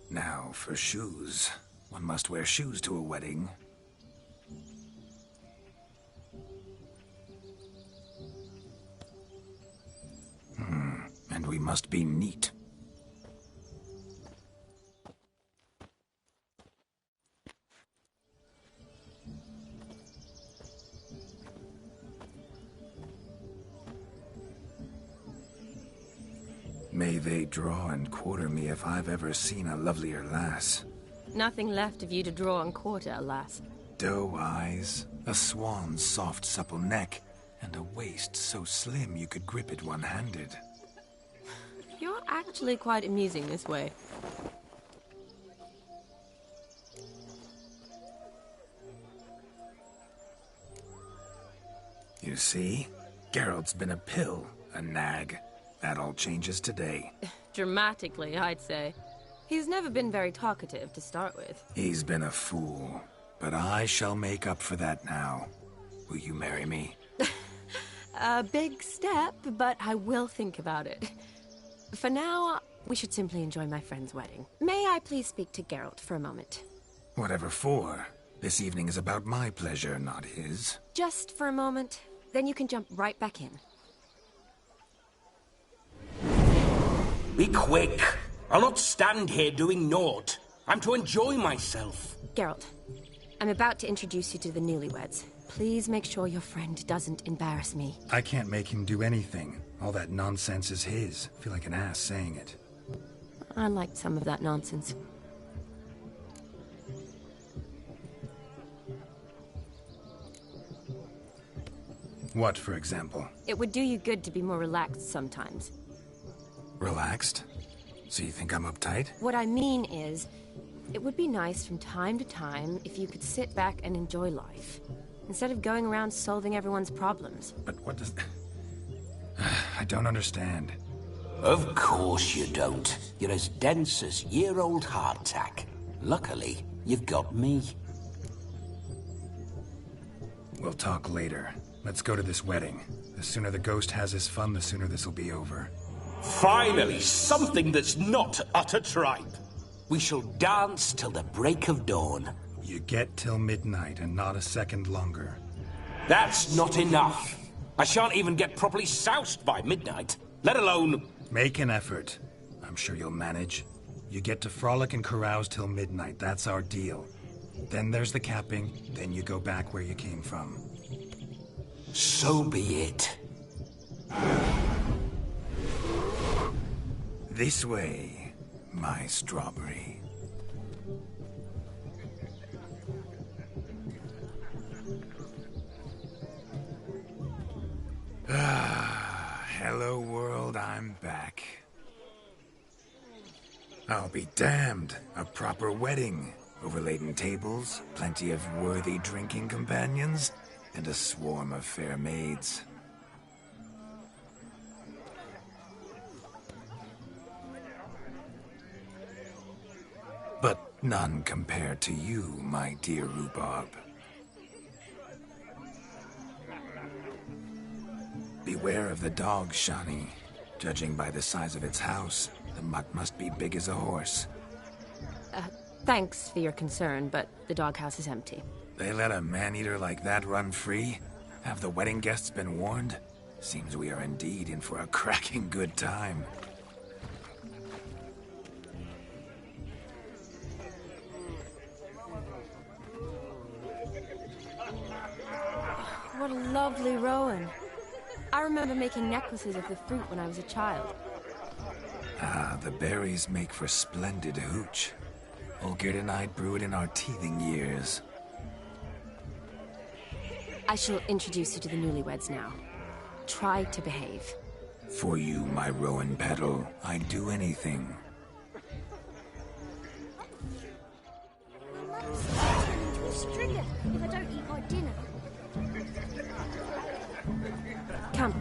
Now, for shoes. One must wear shoes to a wedding. And we must be neat. May they draw and quarter me if I've ever seen a lovelier lass. Nothing left of you to draw and quarter, alas. Doe eyes, a swan's soft supple neck, and a waist so slim you could grip it one-handed. You're actually quite amusing this way. You see? Geralt's been a pill, a nag. That all changes today. Dramatically, I'd say. He's never been very talkative to start with. He's been a fool, but I shall make up for that now. Will you marry me? A big step, but I will think about it. For now, we should simply enjoy my friend's wedding. May I please speak to Geralt for a moment? Whatever for. This evening is about my pleasure, not his. Just for a moment, then you can jump right back in. Be quick. I'll not stand here doing naught. I'm to enjoy myself. Geralt, I'm about to introduce you to the newlyweds. Please make sure your friend doesn't embarrass me. I can't make him do anything. All that nonsense is his. I feel like an ass saying it. I liked some of that nonsense. What, for example? It would do you good to be more relaxed sometimes. Relaxed? So you think I'm uptight? What I mean is, it would be nice from time to time if you could sit back and enjoy life, instead of going around solving everyone's problems. But what does... I don't understand. Of course you don't. You're as dense as year-old hardtack. Luckily, you've got me. We'll talk later. Let's go to this wedding. The sooner the ghost has his fun, the sooner this'll be over. Finally, something that's not utter tripe. We shall dance till the break of dawn. You get till midnight and not a second longer. That's not enough. I shan't even get properly soused by midnight, let alone... Make an effort. I'm sure you'll manage. You get to frolic and carouse till midnight, that's our deal. Then there's the capping, then you go back where you came from. So be it. This way, my strawberry. Hello world, I'm back. I'll be damned. A proper wedding. Overladen tables, plenty of worthy drinking companions, and a swarm of fair maids. But none compared to you, my dear rhubarb. Beware of the dog, Shani. Judging by the size of its house, the mutt must be big as a horse. Thanks for your concern, but the doghouse is empty. They let a man-eater like that run free? Have the wedding guests been warned? Seems we are indeed in for a cracking good time. What a lovely rowan. I remember making necklaces of the fruit when I was a child. Ah, the berries make for splendid hooch. Olgerd and I brew it in our teething years. I shall introduce you to the newlyweds now. Try to behave. For you, my rowan petal, I'd do anything. press trigger if I don't eat my dinner. Come.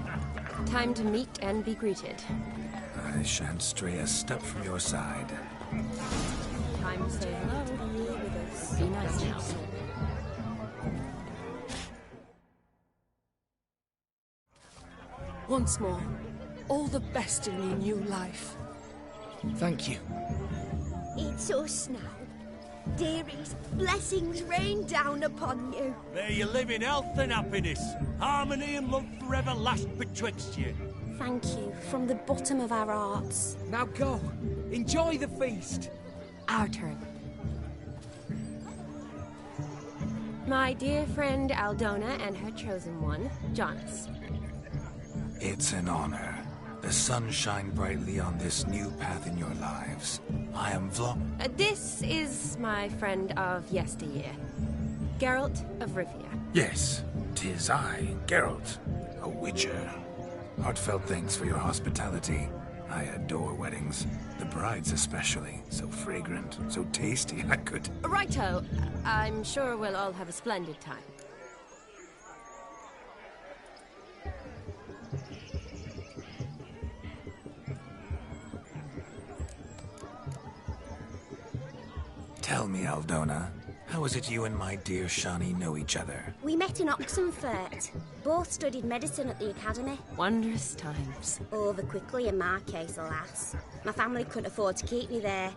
Time to meet and be greeted. I shan't stray a step from your side. Time to say hello. Be nice now. Once more, all the best in your new life. Thank you. It's us now. Dearies, blessings rain down upon you. May you live in health and happiness. Harmony and love forever last betwixt you. Thank you from the bottom of our hearts. Now go. Enjoy the feast. Our turn. My dear friend Aldona and her chosen one, Jonas. It's an honor. The sun shine brightly on this new path in your lives. I am This is my friend of yesteryear, Geralt of Rivia. Yes, 'tis I, Geralt, a witcher. Heartfelt thanks for your hospitality. I adore weddings. The brides especially. So fragrant, so tasty, I could... Righto. I'm sure we'll all have a splendid time. Tell me, Aldona, how is it you and my dear Shani know each other? We met in Oxenfurt. Both studied medicine at the academy. Wondrous times. Over quickly in my case, alas. My family couldn't afford to keep me there.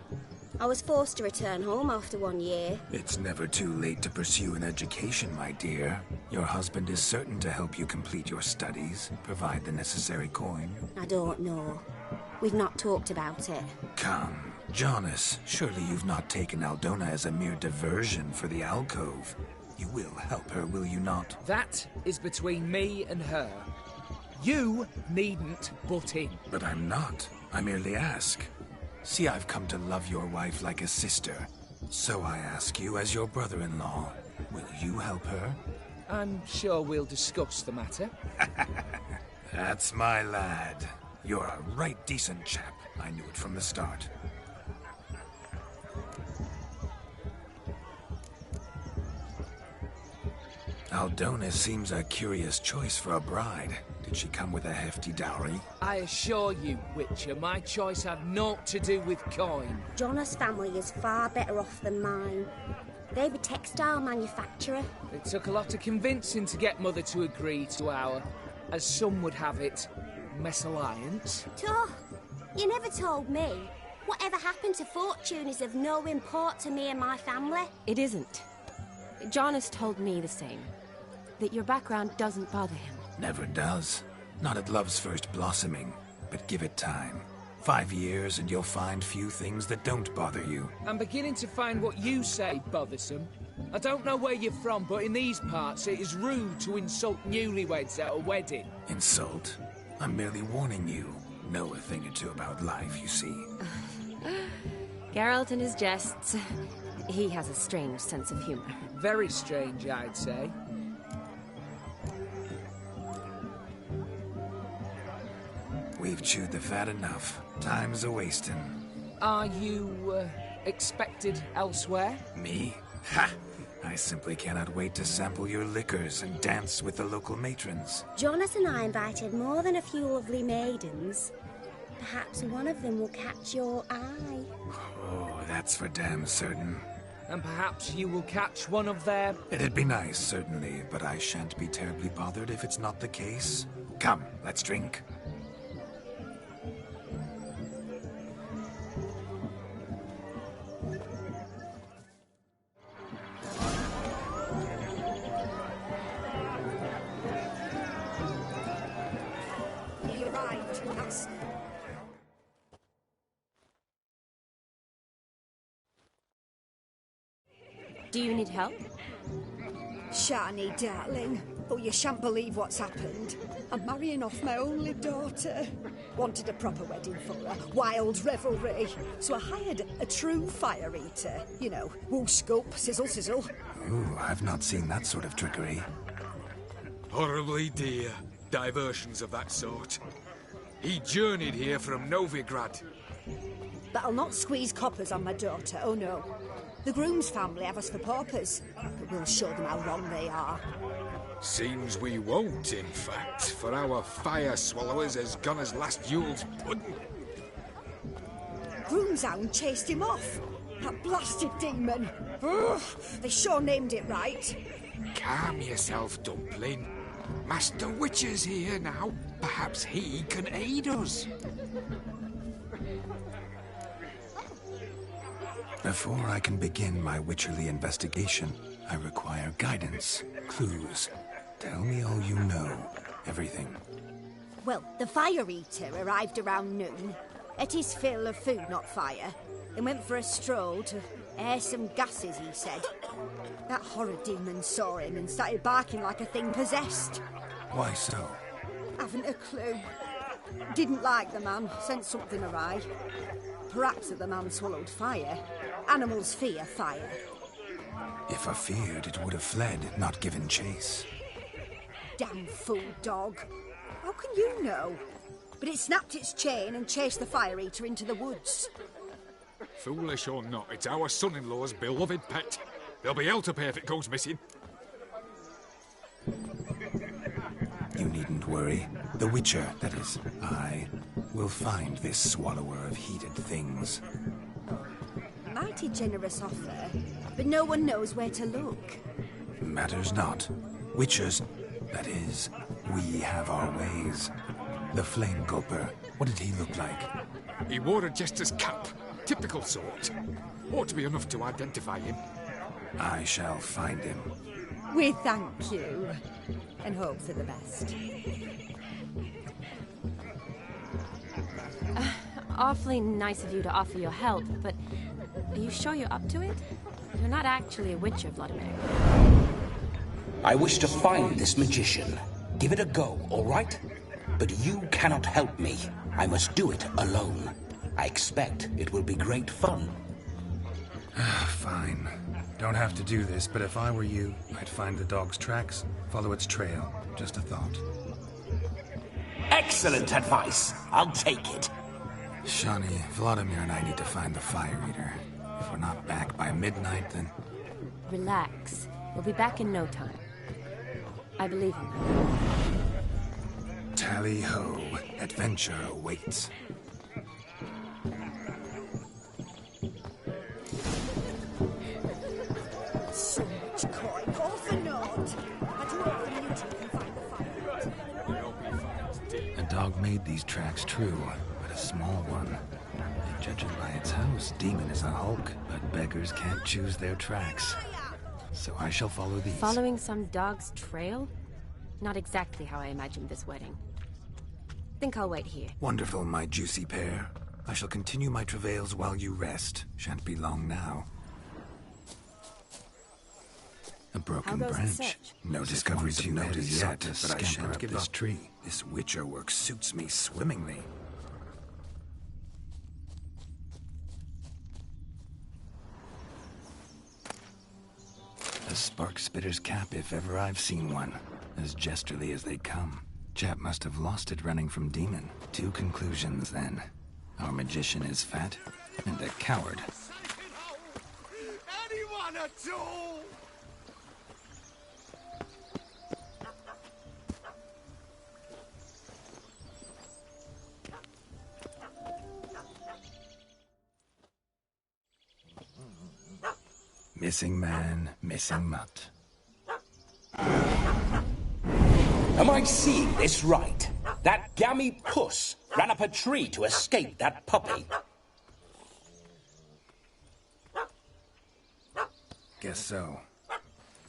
I was forced to return home after 1 year. It's never too late to pursue an education, my dear. Your husband is certain to help you complete your studies, provide the necessary coin. I don't know. We've not talked about it. Come. Jonas, surely you've not taken Aldona as a mere diversion for the alcove. You will help her, will you not? That is between me and her. You needn't butt in. But I'm not. I merely ask. See, I've come to love your wife like a sister. So I ask you as your brother-in-law, will you help her? I'm sure we'll discuss the matter. That's my lad. You're a right decent chap. I knew it from the start. Aldona seems a curious choice for a bride. Did she come with a hefty dowry? I assure you, Witcher, my choice had naught to do with coin. Jonas' family is far better off than mine. They're a textile manufacturer. It took a lot of convincing to get Mother to agree to our, as some would have it, mesalliance. Oh, you never told me. Whatever happened to fortune is of no import to me and my family. It isn't. Jonas told me the same. That your background doesn't bother him. Never does. Not at love's first blossoming. But give it time. 5 years and you'll find few things that don't bother you. I'm beginning to find what you say bothersome. I don't know where you're from, but in these parts it is rude to insult newlyweds at a wedding. Insult? I'm merely warning you. Know a thing or two about life, you see. Geralt and his jests. He has a strange sense of humor. Very strange, I'd say. We've chewed the fat enough. Time's a-wasting. Are you, expected elsewhere? Me? Ha! I simply cannot wait to sample your liquors and dance with the local matrons. Jonas and I invited more than a few lovely maidens. Perhaps one of them will catch your eye. Oh, that's for damn certain. And perhaps you will catch one of their... It'd be nice, certainly, but I shan't be terribly bothered if it's not the case. Come, let's drink. Do you need help? Shani, darling. Oh, you shan't believe what's happened. I'm marrying off my only daughter. Wanted a proper wedding for her. Wild revelry. So I hired a true fire eater. You know, whoosh, scope, sizzle, sizzle. Ooh, I've not seen that sort of trickery. Horribly dear diversions of that sort. He journeyed here from Novigrad. but I'll not squeeze coppers on my daughter, oh no. The groom's family have us for paupers, but we'll show them how wrong they are. Seems we won't, in fact, for our fire swallowers has gone as last Yule's pudding. Groom's hound chased him off. That blasted demon. Ugh, they sure named it right. Calm yourself, Dumpling. Master Witcher's here now. Perhaps he can aid us. Before I can begin my witcherly investigation, I require guidance, clues. Tell me all you know. Everything. Well, the fire eater arrived around noon. Ate his fill of food, not fire. Then went for a stroll to air some gases, he said. That horrid demon saw him and started barking like a thing possessed. Why so? Haven't a clue. Didn't like the man, sent something awry. Perhaps that the man swallowed fire. Animals fear fire. If I feared, it would have fled, not given chase. Damn fool dog. How can you know? But it snapped its chain and chased the fire eater into the woods. Foolish or not, it's our son-in-law's beloved pet. There'll be hell to pay if it goes missing. You needn't worry. The Witcher, that is, I, will find this swallower of heated things. Mighty generous offer, but no one knows where to look. Matters not. Witchers, that is, we have our ways. The Flame Gulper, what did he look like? He wore a jester's cap. Typical sort. Ought to be enough to identify him. I shall find him. We thank you, and hope for the best. Awfully nice of you to offer your help, but are you sure you're up to it? You're not actually a witcher, Vladimir. I wish to find this magician. Give it a go, all right? But you cannot help me. I must do it alone. I expect it will be great fun. Fine. Don't have to do this, but if I were you, I'd find the dog's tracks, follow its trail. Just a thought. Excellent advice. I'll take it. Shani, Vladimir and I need to find the fire eater. If we're not back by midnight, then... Relax. We'll be back in no time. I believe in that. Tally-ho. Adventure awaits. So much coin, all for naught. I do hope that you two can find the fire. A dog made these tracks true, but a small one. Judging by its house, Demon is a hulk, but beggars can't choose their tracks. So I shall follow these. Following some dog's trail? Not exactly how I imagined this wedding. Think I'll wait here. Wonderful, my juicy pair. I shall continue my travails while you rest. Shan't be long now. A broken branch. No discoveries of note as yet, but I shan't give this tree. This witcher work suits me swimmingly. A spark spitter's cap, if ever I've seen one. As jesterly as they come. Chap must have lost it running from Demon. Two conclusions, then. Our magician is fat, and a coward. Anyone at all? Missing man, missing mutt. Am I seeing this right? That gammy puss ran up a tree to escape that puppy. Guess so.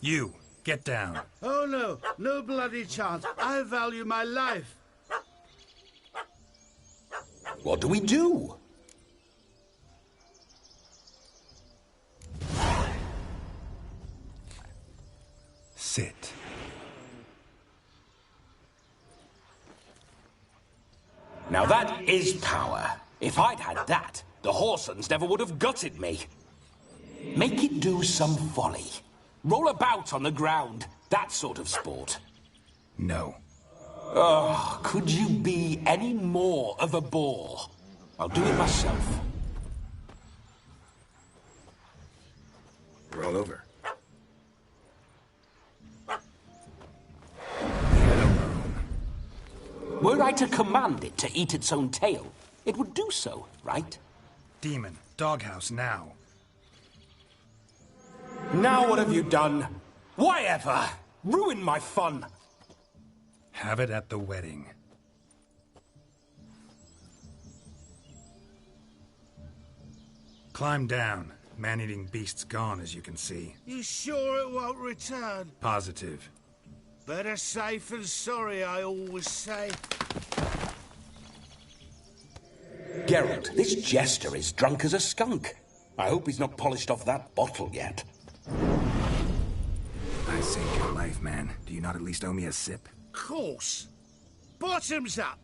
You, get down. Oh no, no bloody chance. I value my life. What do we do? Sit. Now that is power. If I'd had that, the Horsons never would have gutted me. Make it do some volley. Roll about on the ground. That sort of sport. No. Oh, could you be any more of a bore? I'll do it myself. Roll over. Were I to command it to eat its own tail, it would do so, right? Demon, doghouse now. Now what have you done? Why ever? Ruin my fun. Have it at the wedding. Climb down. Man-eating beast's gone, as you can see. You sure it won't return? Positive. Better safe than sorry, I always say. Geralt, this jester is drunk as a skunk. I hope he's not polished off that bottle yet. I saved your life, man. Do you not at least owe me a sip? Course. Bottoms up.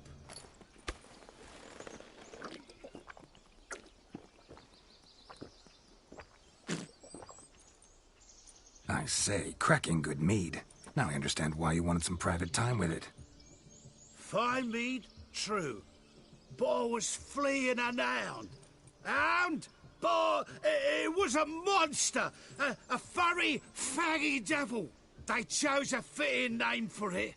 I say, cracking good mead. Now I understand why you wanted some private time with it. Fine mead, true. But I was fleeing a hound. Hound? But it was a monster. A furry, faggy devil. They chose a fitting name for it.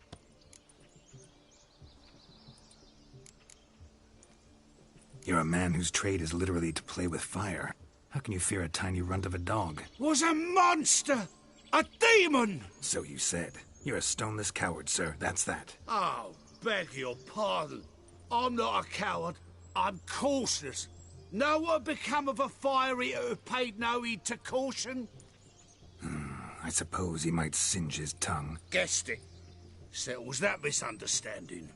You're a man whose trade is literally to play with fire. How can you fear a tiny runt of a dog? Was a monster! A demon! So you said. You're a stoneless coward, sir. That's that. Oh, beg your pardon. I'm not a coward. I'm cautious. Know what become of a fire eater who paid no heed to caution? I suppose he might singe his tongue. Guessed it. Settles that misunderstanding.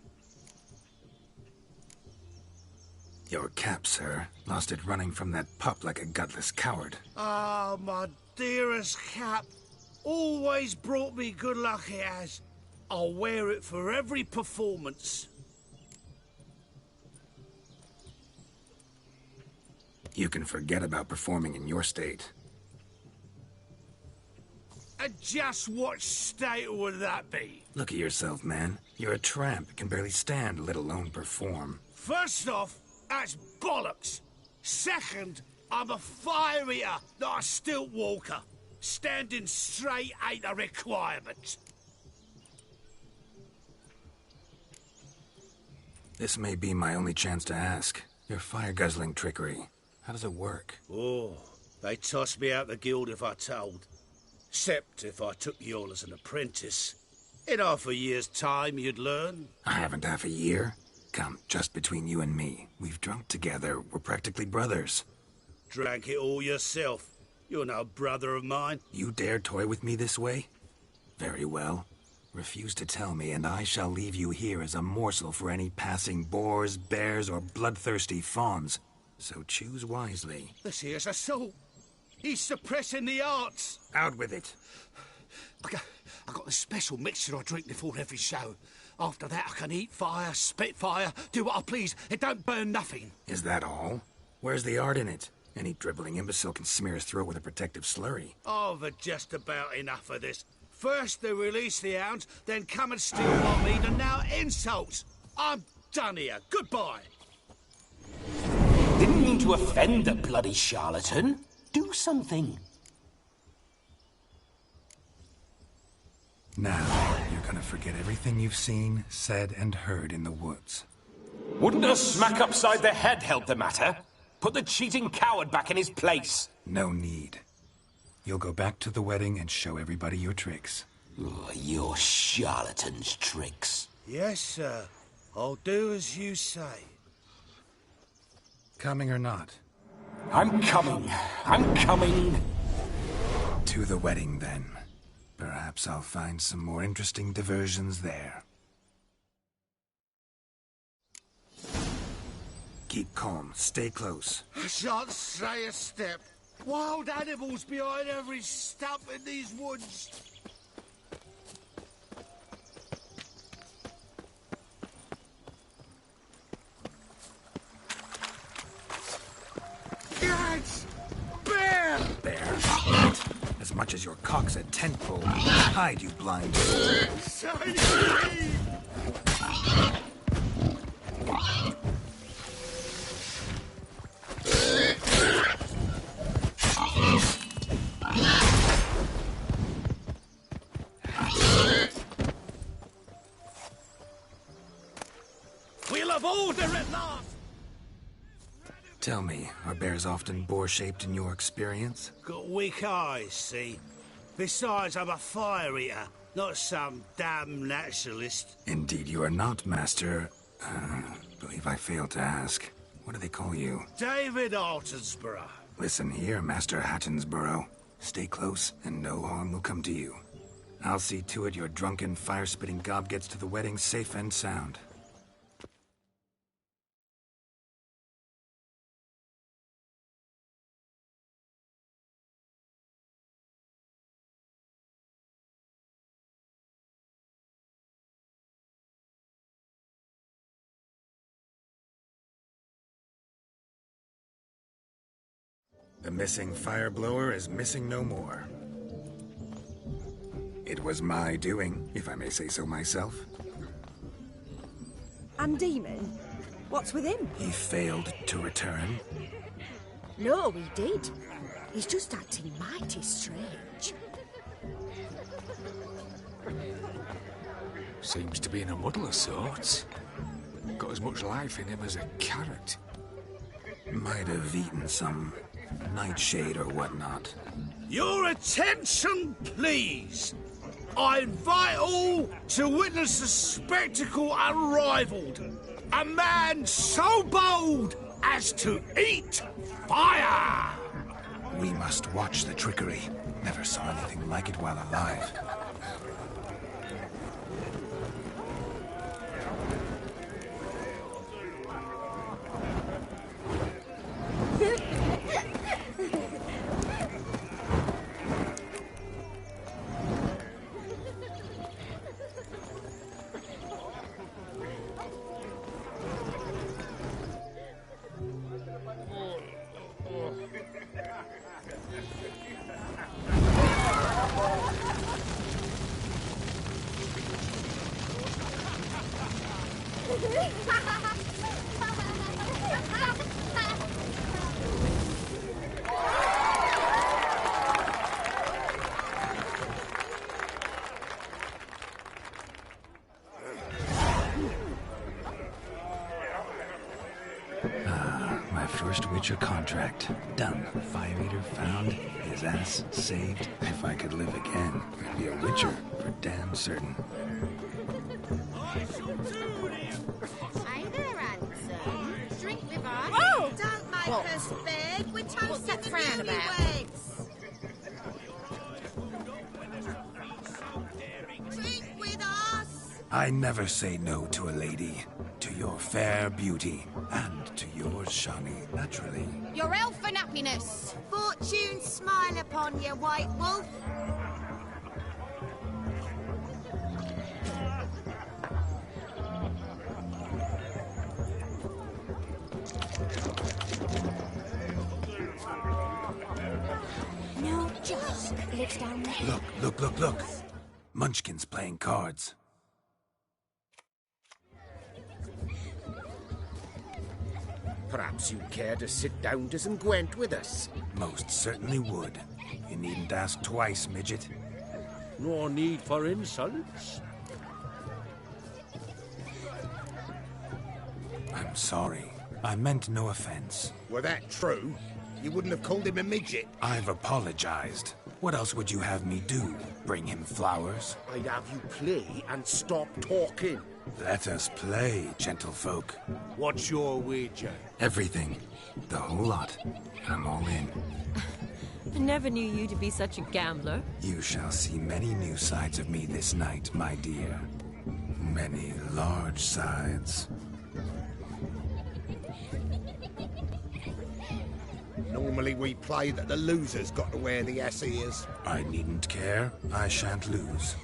Your cap, sir. Lost it running from that pup like a gutless coward. Ah, my dearest cap. Always brought me good luck it has. I'll wear it for every performance. You can forget about performing in your state. And just what state would that be? Look at yourself, man. You're a tramp, can barely stand, let alone perform. First off, that's bollocks. Second, I'm a fire eater, not a stilt walker. Standing straight ain't a requirement. This may be my only chance to ask. Your fire-guzzling trickery. How does it work? Oh, they'd toss me out the guild if I told. Except if I took you all as an apprentice. In half a year's time, you'd learn. I haven't half a year. Come, just between you and me. We've drunk together. We're practically brothers. Drank it all yourself. You're no brother of mine. You dare toy with me this way? Very well. Refuse to tell me, and I shall leave you here as a morsel for any passing boars, bears, or bloodthirsty fawns. So choose wisely. This here's assault. He's suppressing the arts. Out with it. I got this special mixture I drink before every show. After that, I can eat fire, spit fire, do what I please. It don't burn nothing. Is that all? Where's the art in it? Any dribbling imbecile can smear his throat with a protective slurry. I've had just about enough of this. First they release the hounds, then come and steal my meat, and now insults. I'm done here. Goodbye. Didn't mean to offend the bloody charlatan. Do something. Now, you're gonna forget everything you've seen, said, and heard in the woods. Wouldn't a smack upside the head help the matter? Put the cheating coward back in his place. No need. You'll go back to the wedding and show everybody your tricks. Oh, your charlatan's tricks. Yes, sir. I'll do as you say. Coming or not? I'm coming. I'm coming. To the wedding, then. Perhaps I'll find some more interesting diversions there. Keep calm. Stay close. I shan't stray a step. Wild animals behind every stump in these woods. Cats! Bear! Bear. As much as your cock's a tent pole. Hide, you blind. Tell me, are bears often boar-shaped in your experience? Got weak eyes, see? Besides, I'm a fire eater, not some damn naturalist. Indeed you are not, Master. Believe I failed to ask. What do they call you? David Altonsborough. Listen here, Master Hattonsborough. Stay close, and no harm will come to you. I'll see to it your drunken, fire-spitting gob gets to the wedding safe and sound. The missing fire blower is missing no more. It was my doing, if I may say so myself. And Demon? What's with him? He failed to return. No, he did. He's just acting mighty strange. Seems to be in a muddle of sorts. Got as much life in him as a carrot. Might have eaten some nightshade or whatnot. Your attention, please! I invite all to witness a spectacle unrivaled. A man so bold as to eat fire! We must watch the trickery. Never saw anything like it while alive. My first Witcher contract. Done. Fire Eater found. His ass saved. If I could live again, I'd be a Witcher for damn certain. Hi there, handsome. Drink with us. Whoa! Don't make What? us beg. We're toasting What's that the frown about? newlyweds. Drink with us. I never say no to a lady. To your fair beauty. And to yours, Shawnee, naturally. Your elfin happiness. Fortune smile upon you, White Wolf. No, just lives down there. Look. Munchkin's playing cards. Perhaps you'd care to sit down to some Gwent with us. Most certainly would. You needn't ask twice, midget. No need for insults. I'm sorry. I meant no offense. Were that true, you wouldn't have called him a midget. I've apologized. What else would you have me do? Bring him flowers? I'd have you play and stop talking. Let us play, gentlefolk. What's your wager? Everything. The whole lot. I'm all in. I never knew you to be such a gambler. You shall see many new sides of me this night, my dear. Many large sides. Normally we play that the loser's got to wear the ass ears. I needn't care. I shan't lose.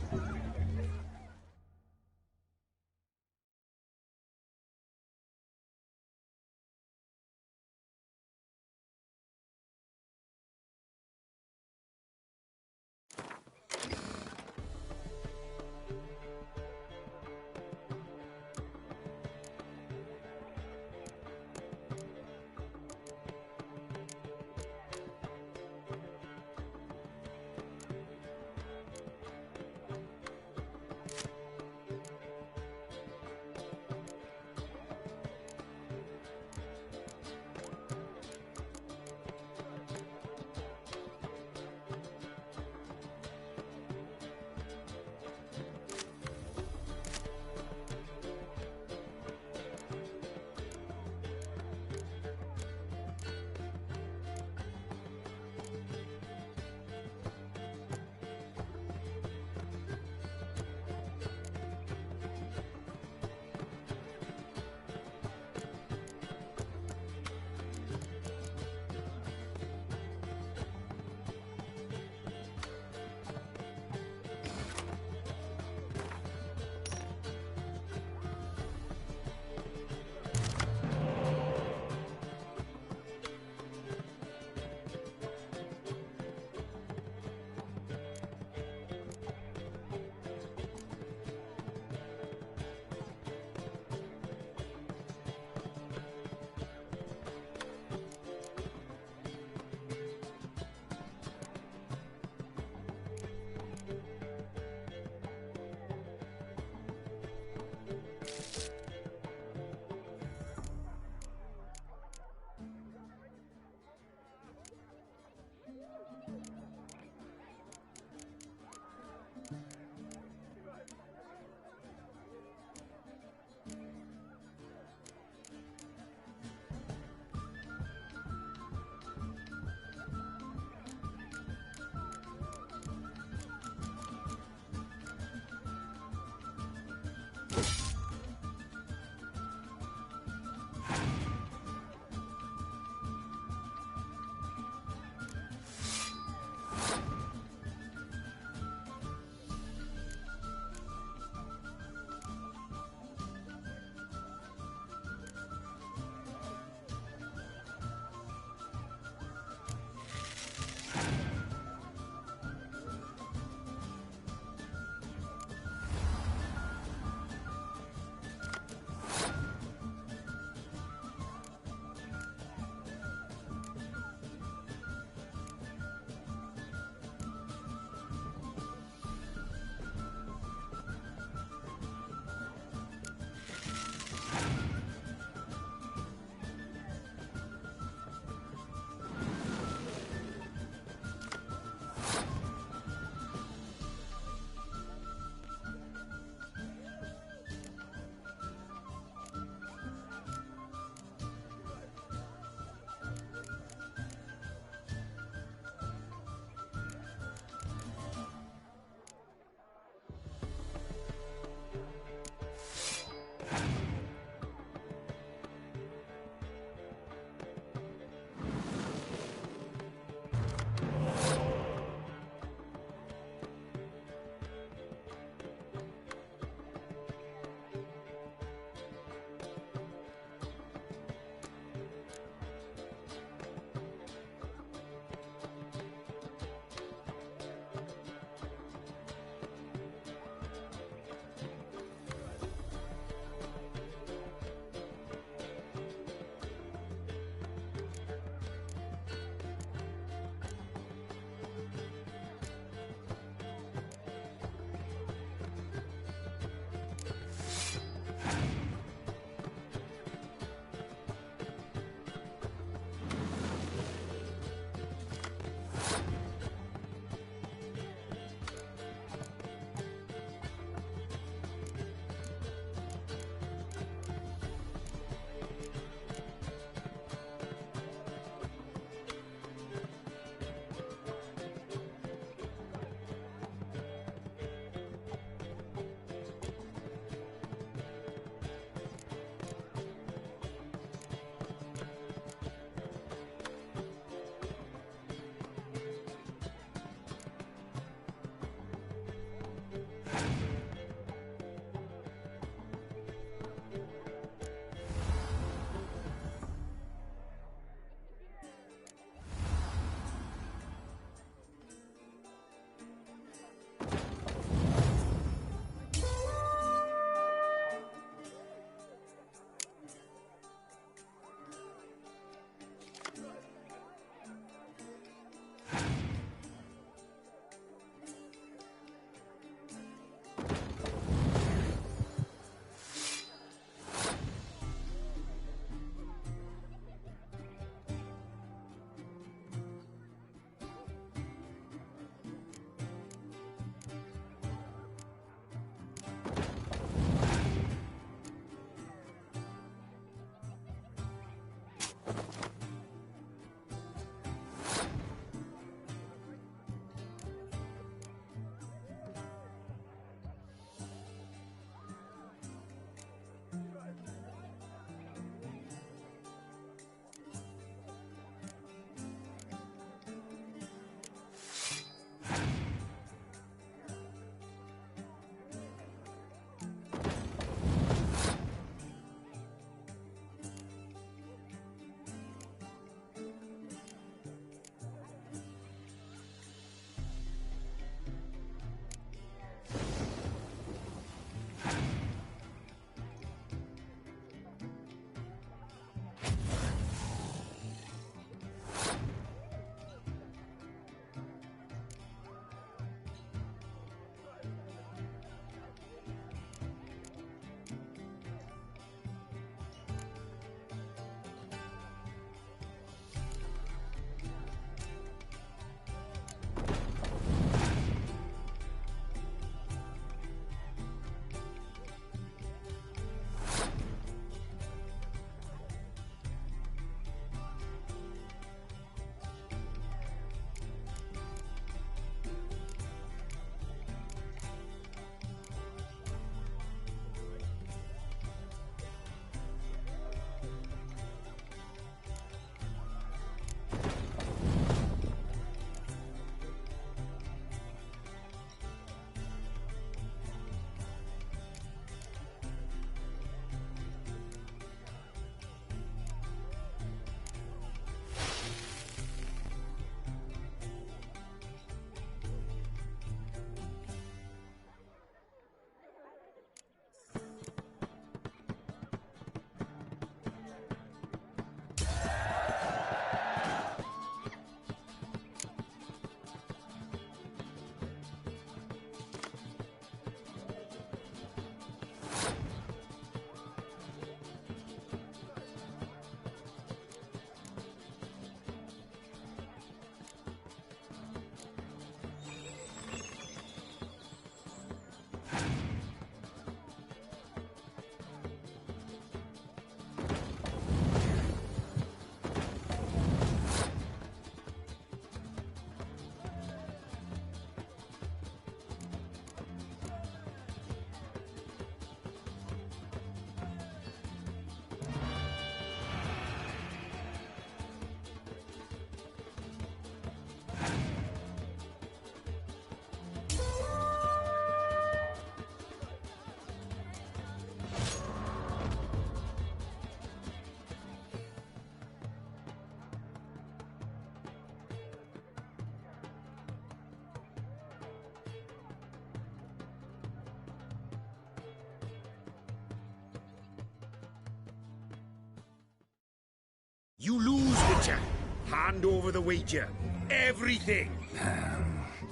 You lose, Witcher. Hand over the wager. Everything.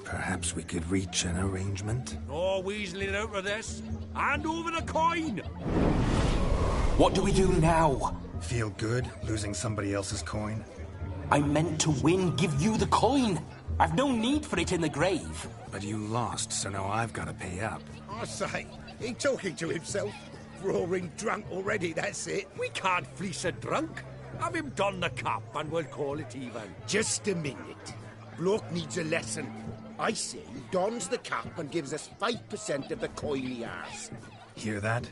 Perhaps we could reach an arrangement? No weaseling out of this. Hand over the coin! What do we do now? Feel good losing somebody else's coin? I meant to win, give you the coin. I've no need for it in the grave. But you lost, so now I've got to pay up. I say, he talking to himself. Roaring drunk already, that's it. We can't fleece a drunk. Have him don the cap and we'll call it even. Just a minute. Bloke needs a lesson. I say he dons the cap and gives us 5% of the coin he has. Hear that?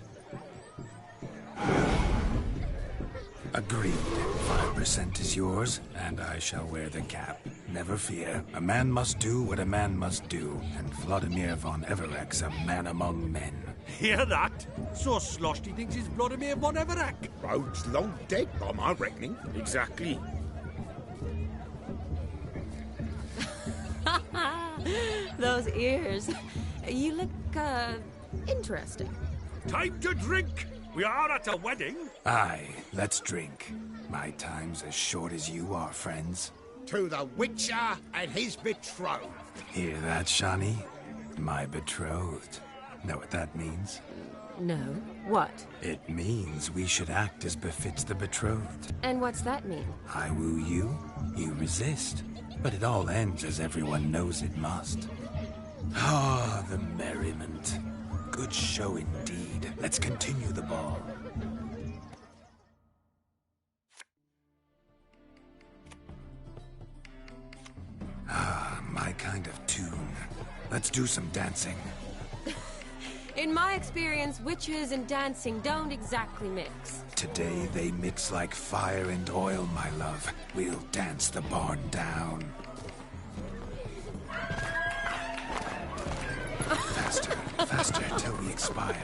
Agreed. 5% is yours, and I shall wear the cap. Never fear. A man must do what a man must do, and Vladimir von Everek's a man among men. Hear that? So sloshed he thinks he's Vladimir von Everek. Rhodes long dead by my reckoning. Exactly. Those ears. You look, interesting. Time to drink! We are at a wedding. Aye, let's drink. My time's as short as you are, friends. To the Witcher and his betrothed. Hear that, Shani? My betrothed. Know what that means? No. What? It means we should act as befits the betrothed. And what's that mean? I woo you, you resist. But it all ends as everyone knows it must. Ah, the merriment. Good show indeed. Let's continue the ball. Ah, my kind of tune. Let's do some dancing. In my experience, witches and dancing don't exactly mix. Today they mix like fire and oil, my love. We'll dance the barn down. Faster, faster, till we expire.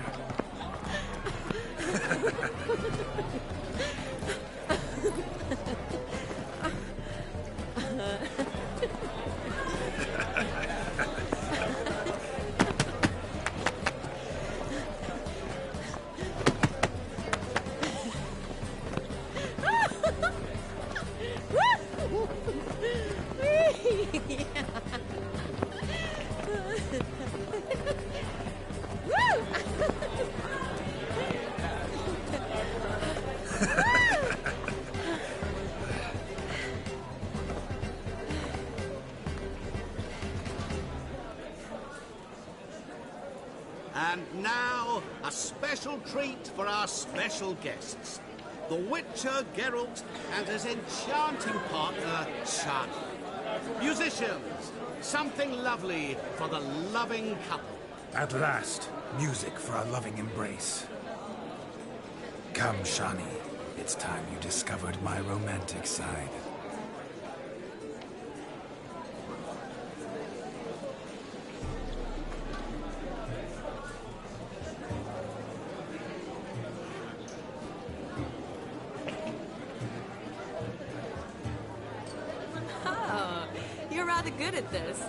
And now, a special treat for our special guests. The Witcher Geralt and his enchanting partner, Shani. Musicians, something lovely for the loving couple. At last, music for our loving embrace. Come, Shani. It's time you discovered my romantic side. Oh, you're rather good at this.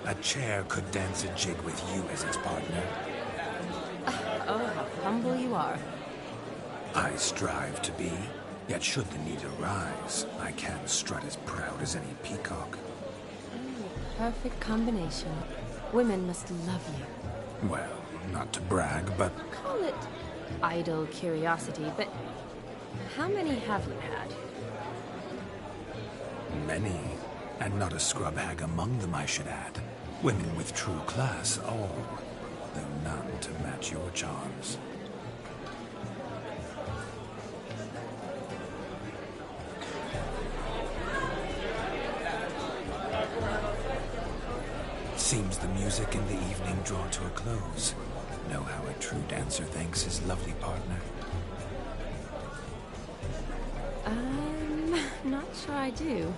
A chair could dance a jig with you as its partner. Oh, how humble you are. I strive to be, yet should the need arise, I can strut as proud as any peacock. Perfect combination. Women must love you. Well, not to brag, but... Call it idle curiosity, but how many have you had? Many, and not a scrub hag among them, I should add. Women with true class, all, though none to match your charms. Seems the music in the evening draw to a close. Know how a true dancer thanks his lovely partner? Not sure I do.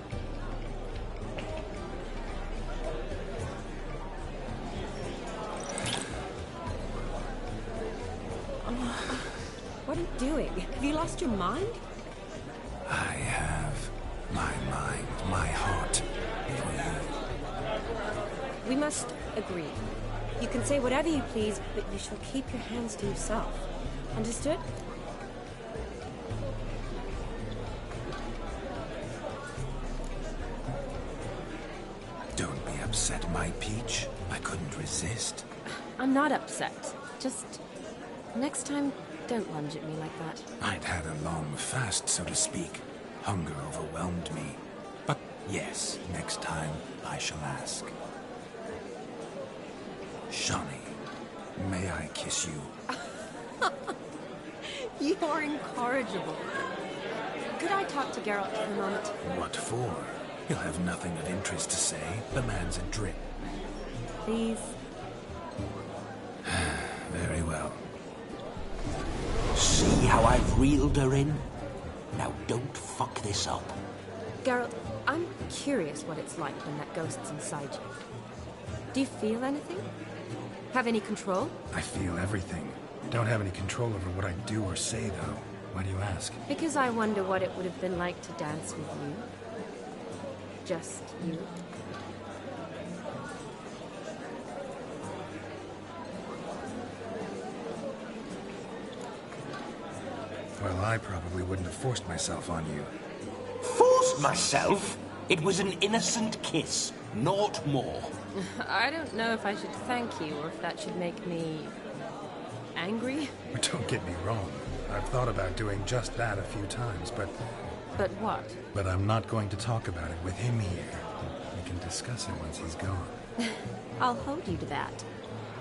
What are you doing? Have you lost your mind? I have my mind, my heart for you. We must agree. You can say whatever you please, but you shall keep your hands to yourself. Understood? Don't be upset, my peach. I couldn't resist. I'm not upset. Just... next time, don't lunge at me like that. I'd had a long fast, so to speak. Hunger overwhelmed me. But yes, next time I shall ask. Shawnee, may I kiss you? You're incorrigible. Could I talk to Geralt for a moment? What for? He'll have nothing of interest to say. The man's adrift. Please. Very well. See how I've reeled her in? Now don't fuck this up. Geralt, I'm curious what it's like when that ghost's inside you. Do you feel anything? Have any control? I feel everything. Don't have any control over what I do or say, though. Why do you ask? Because I wonder what it would have been like to dance with you. Just you. Well, I probably wouldn't have forced myself on you. Forced myself? It was an innocent kiss, naught more. I don't know if I should thank you or if that should make me... angry? Don't get me wrong. I've thought about doing just that a few times, but... But what? But I'm not going to talk about it with him here. We can discuss it once he's gone. I'll hold you to that.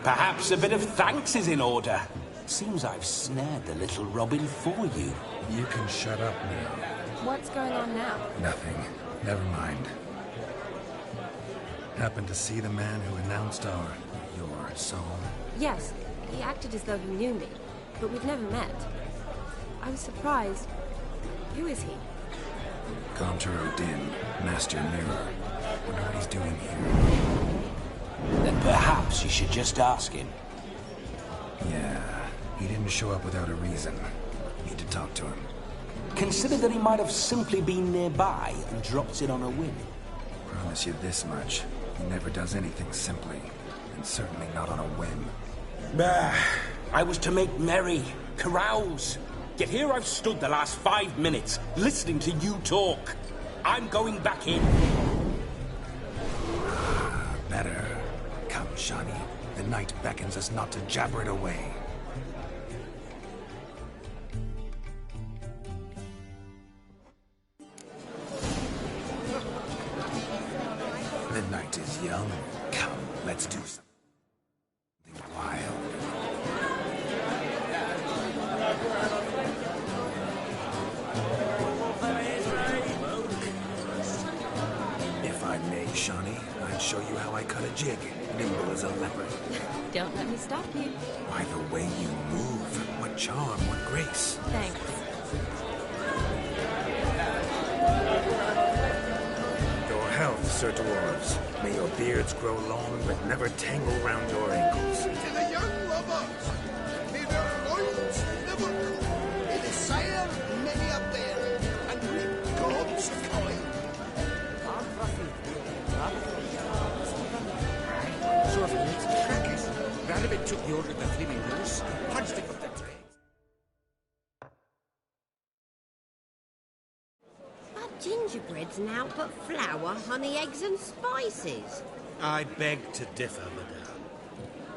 Perhaps a bit of thanks is in order. Seems I've snared the little Robin for you. You can shut up now. What's going on now? Nothing. Never mind. Happened to see the man who announced your song? Yes, he acted as though he knew me, but we've never met. I was surprised. Who is he? Gontaro Din, Master Mirror. Wonder what he's doing here. Then perhaps you should just ask him. Yeah, he didn't show up without a reason. Need to talk to him. Consider that he might have simply been nearby and dropped in on a whim. Promise you this much. He never does anything simply, and certainly not on a whim. I was to make merry, carouse. Yet here I've stood the last 5 minutes, listening to you talk. I'm going back in. Better. Come, Shawnee. The night beckons us not to jabber it away. The night is young. Come, let's do something wild. If I may, Shawnee, I'd show you how I cut a jig, nimble as a leopard. Don't let me stop you. By the way you move, what charm, what grace. Thanks. Your health, Sir Dwarves. May your beards grow long, but never tangle round your ankles. To the young lovers, may their loins never cool. May the sire many a bear, and reap God's coin. So if it's crackers, Radovid took the order of the flaming goose, punched it with the tray. But gingerbread's now but flour, honey, eggs and spices. I beg to differ, madame.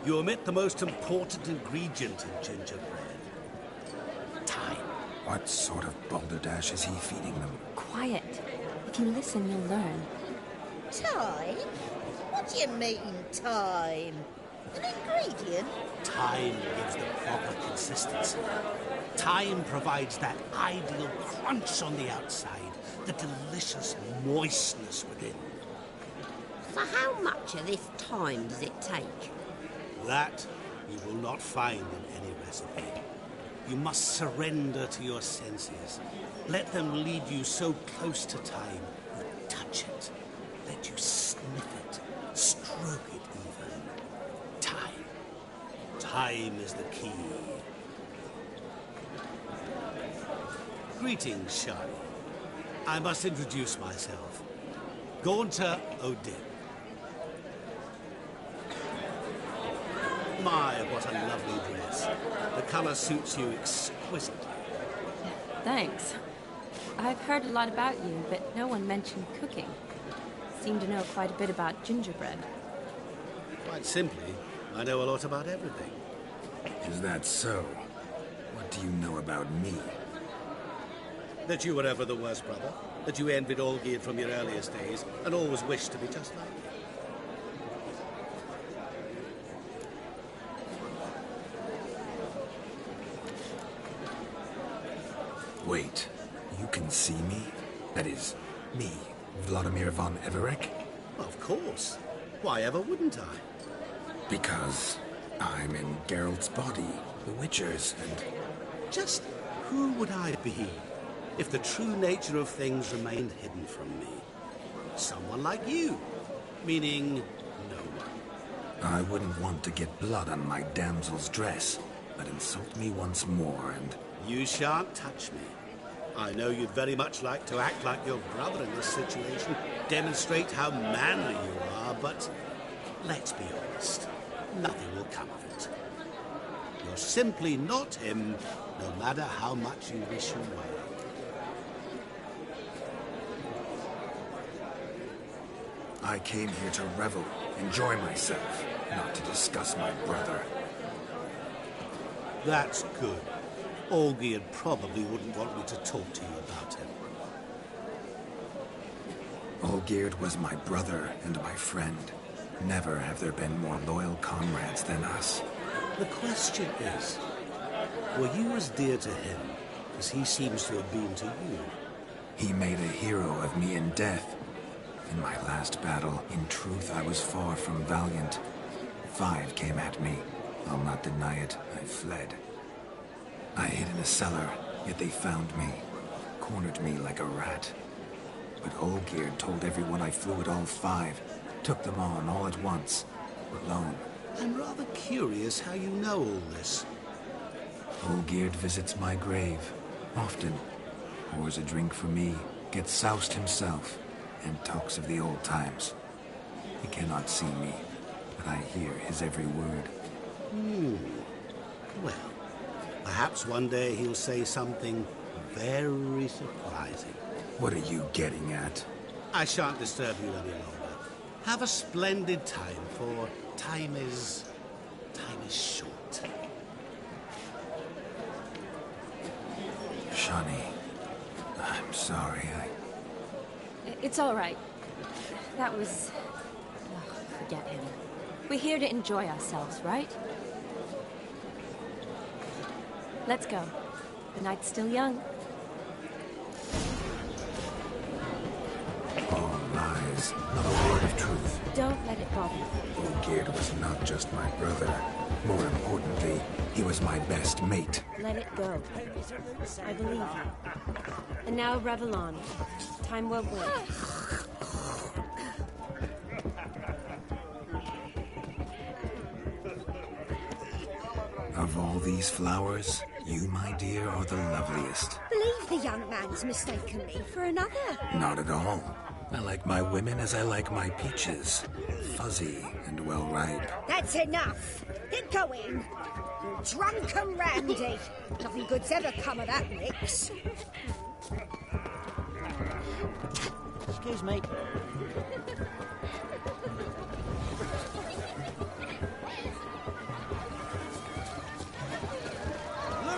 You omit the most important ingredient in gingerbread. Time. What sort of balderdash is he feeding them? Quiet. If you listen, you'll learn. Time? What do you mean, time? An ingredient? Time gives the proper consistency. Time provides that ideal crunch on the outside, the delicious moistness within. For how much of this time does it take? That you will not find in any recipe. You must surrender to your senses. Let them lead you so close to time, you touch it. Let you sniff it, stroke it even. Time. Time is the key. Greetings, Shani. I must introduce myself. Gaunter O'Dim. My, what a lovely dress. The colour suits you exquisitely. Thanks. I've heard a lot about you, but no one mentioned cooking. Seem to know quite a bit about gingerbread. Quite simply, I know a lot about everything. Is that so? What do you know about me? That you were ever the worst brother, that you envied Olgierd from your earliest days, and always wished to be just like me. Wait, you can see me? That is, me, Vladimir von Everec? Of course. Why ever wouldn't I? Because I'm in Geralt's body, the Witcher's, and... Just who would I be if the true nature of things remained hidden from me? Someone like you, meaning no one. I wouldn't want to get blood on my damsel's dress, but insult me once more and... You shan't touch me. I know you'd very much like to act like your brother in this situation, demonstrate how manly you are, but let's be honest, nothing will come of it. You're simply not him, no matter how much you wish you were. I came here to revel, enjoy myself, not to discuss my brother. That's good. Olgierd probably wouldn't want me to talk to you about him. Olgierd was my brother and my friend. Never have there been more loyal comrades than us. The question is, were you as dear to him as he seems to have been to you? He made a hero of me in death. In my last battle, in truth, I was far from valiant. 5 came at me. I'll not deny it, I fled. I hid in a cellar, yet they found me, cornered me like a rat. But Olgierd told everyone I flew at all 5, took them on all at once, alone. I'm rather curious how you know all this. Olgierd visits my grave, often. Pours a drink for me, gets soused himself, and talks of the old times. He cannot see me, but I hear his every word. Well, perhaps one day he'll say something very surprising. What are you getting at? I shan't disturb you any longer. Have a splendid time, for time is short. Shani, I'm sorry, It's all right. That was... Oh, forget him. We're here to enjoy ourselves, right? Let's go. The night's still young. All lies, not a word of truth. Don't let it bother you. Olgierd was not just my brother. More importantly, he was my best mate. Let it go. I believe you. And now revel on. Time won't wait. Of all these flowers, you, my dear, are the loveliest. Believe the young man's mistaken me for another. Not at all. I like my women as I like my peaches. Fuzzy and well ripe. That's enough. Get going. You drunken randy. Nothing good's ever come of that mix. Excuse me. Look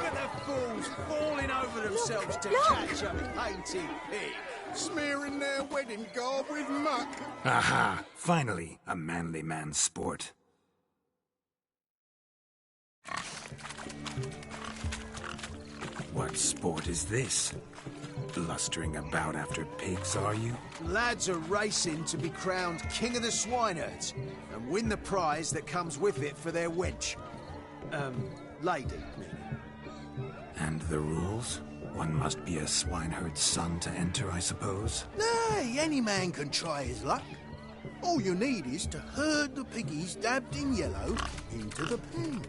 at the fools falling over themselves to catch a painted pig, smearing their wedding garb with muck. Aha! Finally, a manly man's sport. What sport is this? Blustering about after pigs, are you? Lads are racing to be crowned king of the swineherds and win the prize that comes with it for their wench. Lady, meaning. And the rules? One must be a swineherd's son to enter, I suppose? Nay, any man can try his luck. All you need is to herd the piggies dabbed in yellow into the pen.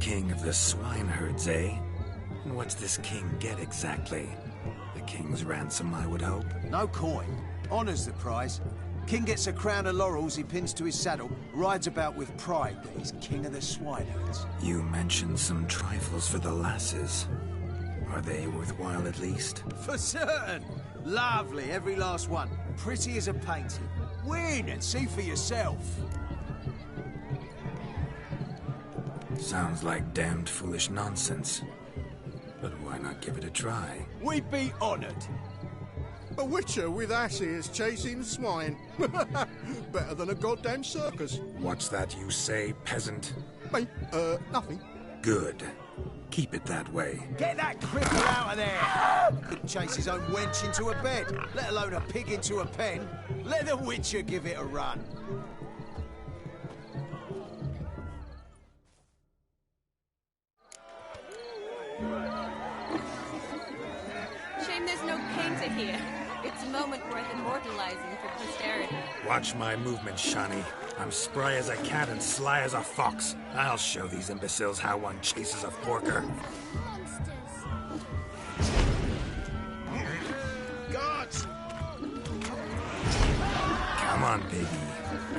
King of the swineherds, eh? And what's this king get exactly? The king's ransom, I would hope. No coin. Honours the prize. King gets a crown of laurels he pins to his saddle, rides about with pride that he's king of the swineherds. You mentioned some trifles for the lasses. Are they worthwhile at least? For certain! Lovely, every last one. Pretty as a painting. Win and see for yourself. Sounds like damned foolish nonsense. But why not give it a try? We'd be honoured. A witcher with asses chasing swine. Better than a goddamn circus. What's that you say, peasant? Me? Nothing. Good. Keep it that way. Get that cripple out of there! Couldn't chase his own wench into a bed, let alone a pig into a pen. Let the witcher give it a run. Shame there's no painter here. It's a moment worth immortalizing for posterity. Watch my movements, Shani. I'm spry as a cat and sly as a fox. I'll show these imbeciles how one chases a porker. Guards! Come on, baby.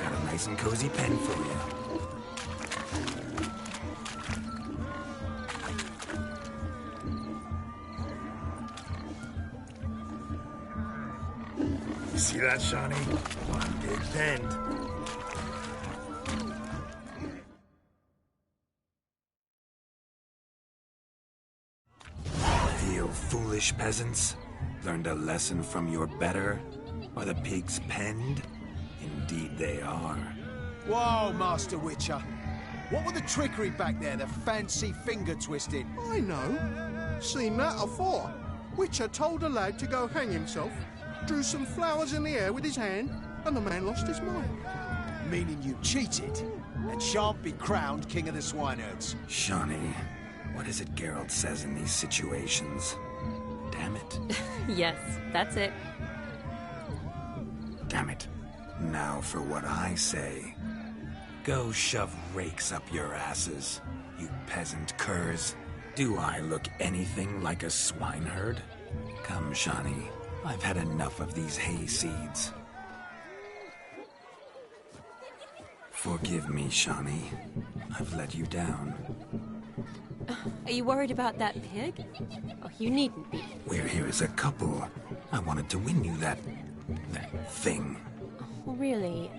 Got a nice and cozy pen for you. See that, Shawnee? One big bend. Feel foolish, peasants? Learned a lesson from your better? Are the pigs penned? Indeed they are. Whoa, Master Witcher. What were the trickery back there, the fancy finger twisting? I know. Seen that afore. Witcher told a lad to go hang himself, drew some flowers in the air with his hand, and the man lost his mind. Meaning you cheated, and shan't be crowned king of the swineherds. Shawnee, what is it Geralt says in these situations? Damn it. Yes, that's it. Damn it. Now for what I say. Go shove rakes up your asses, you peasant curs. Do I look anything like a swineherd? Come, Shawnee. I've had enough of these hay seeds. Forgive me, Shawnee. I've let you down. Are you worried about that pig? Oh, you needn't be. We're here as a couple. I wanted to win you that thing. Really,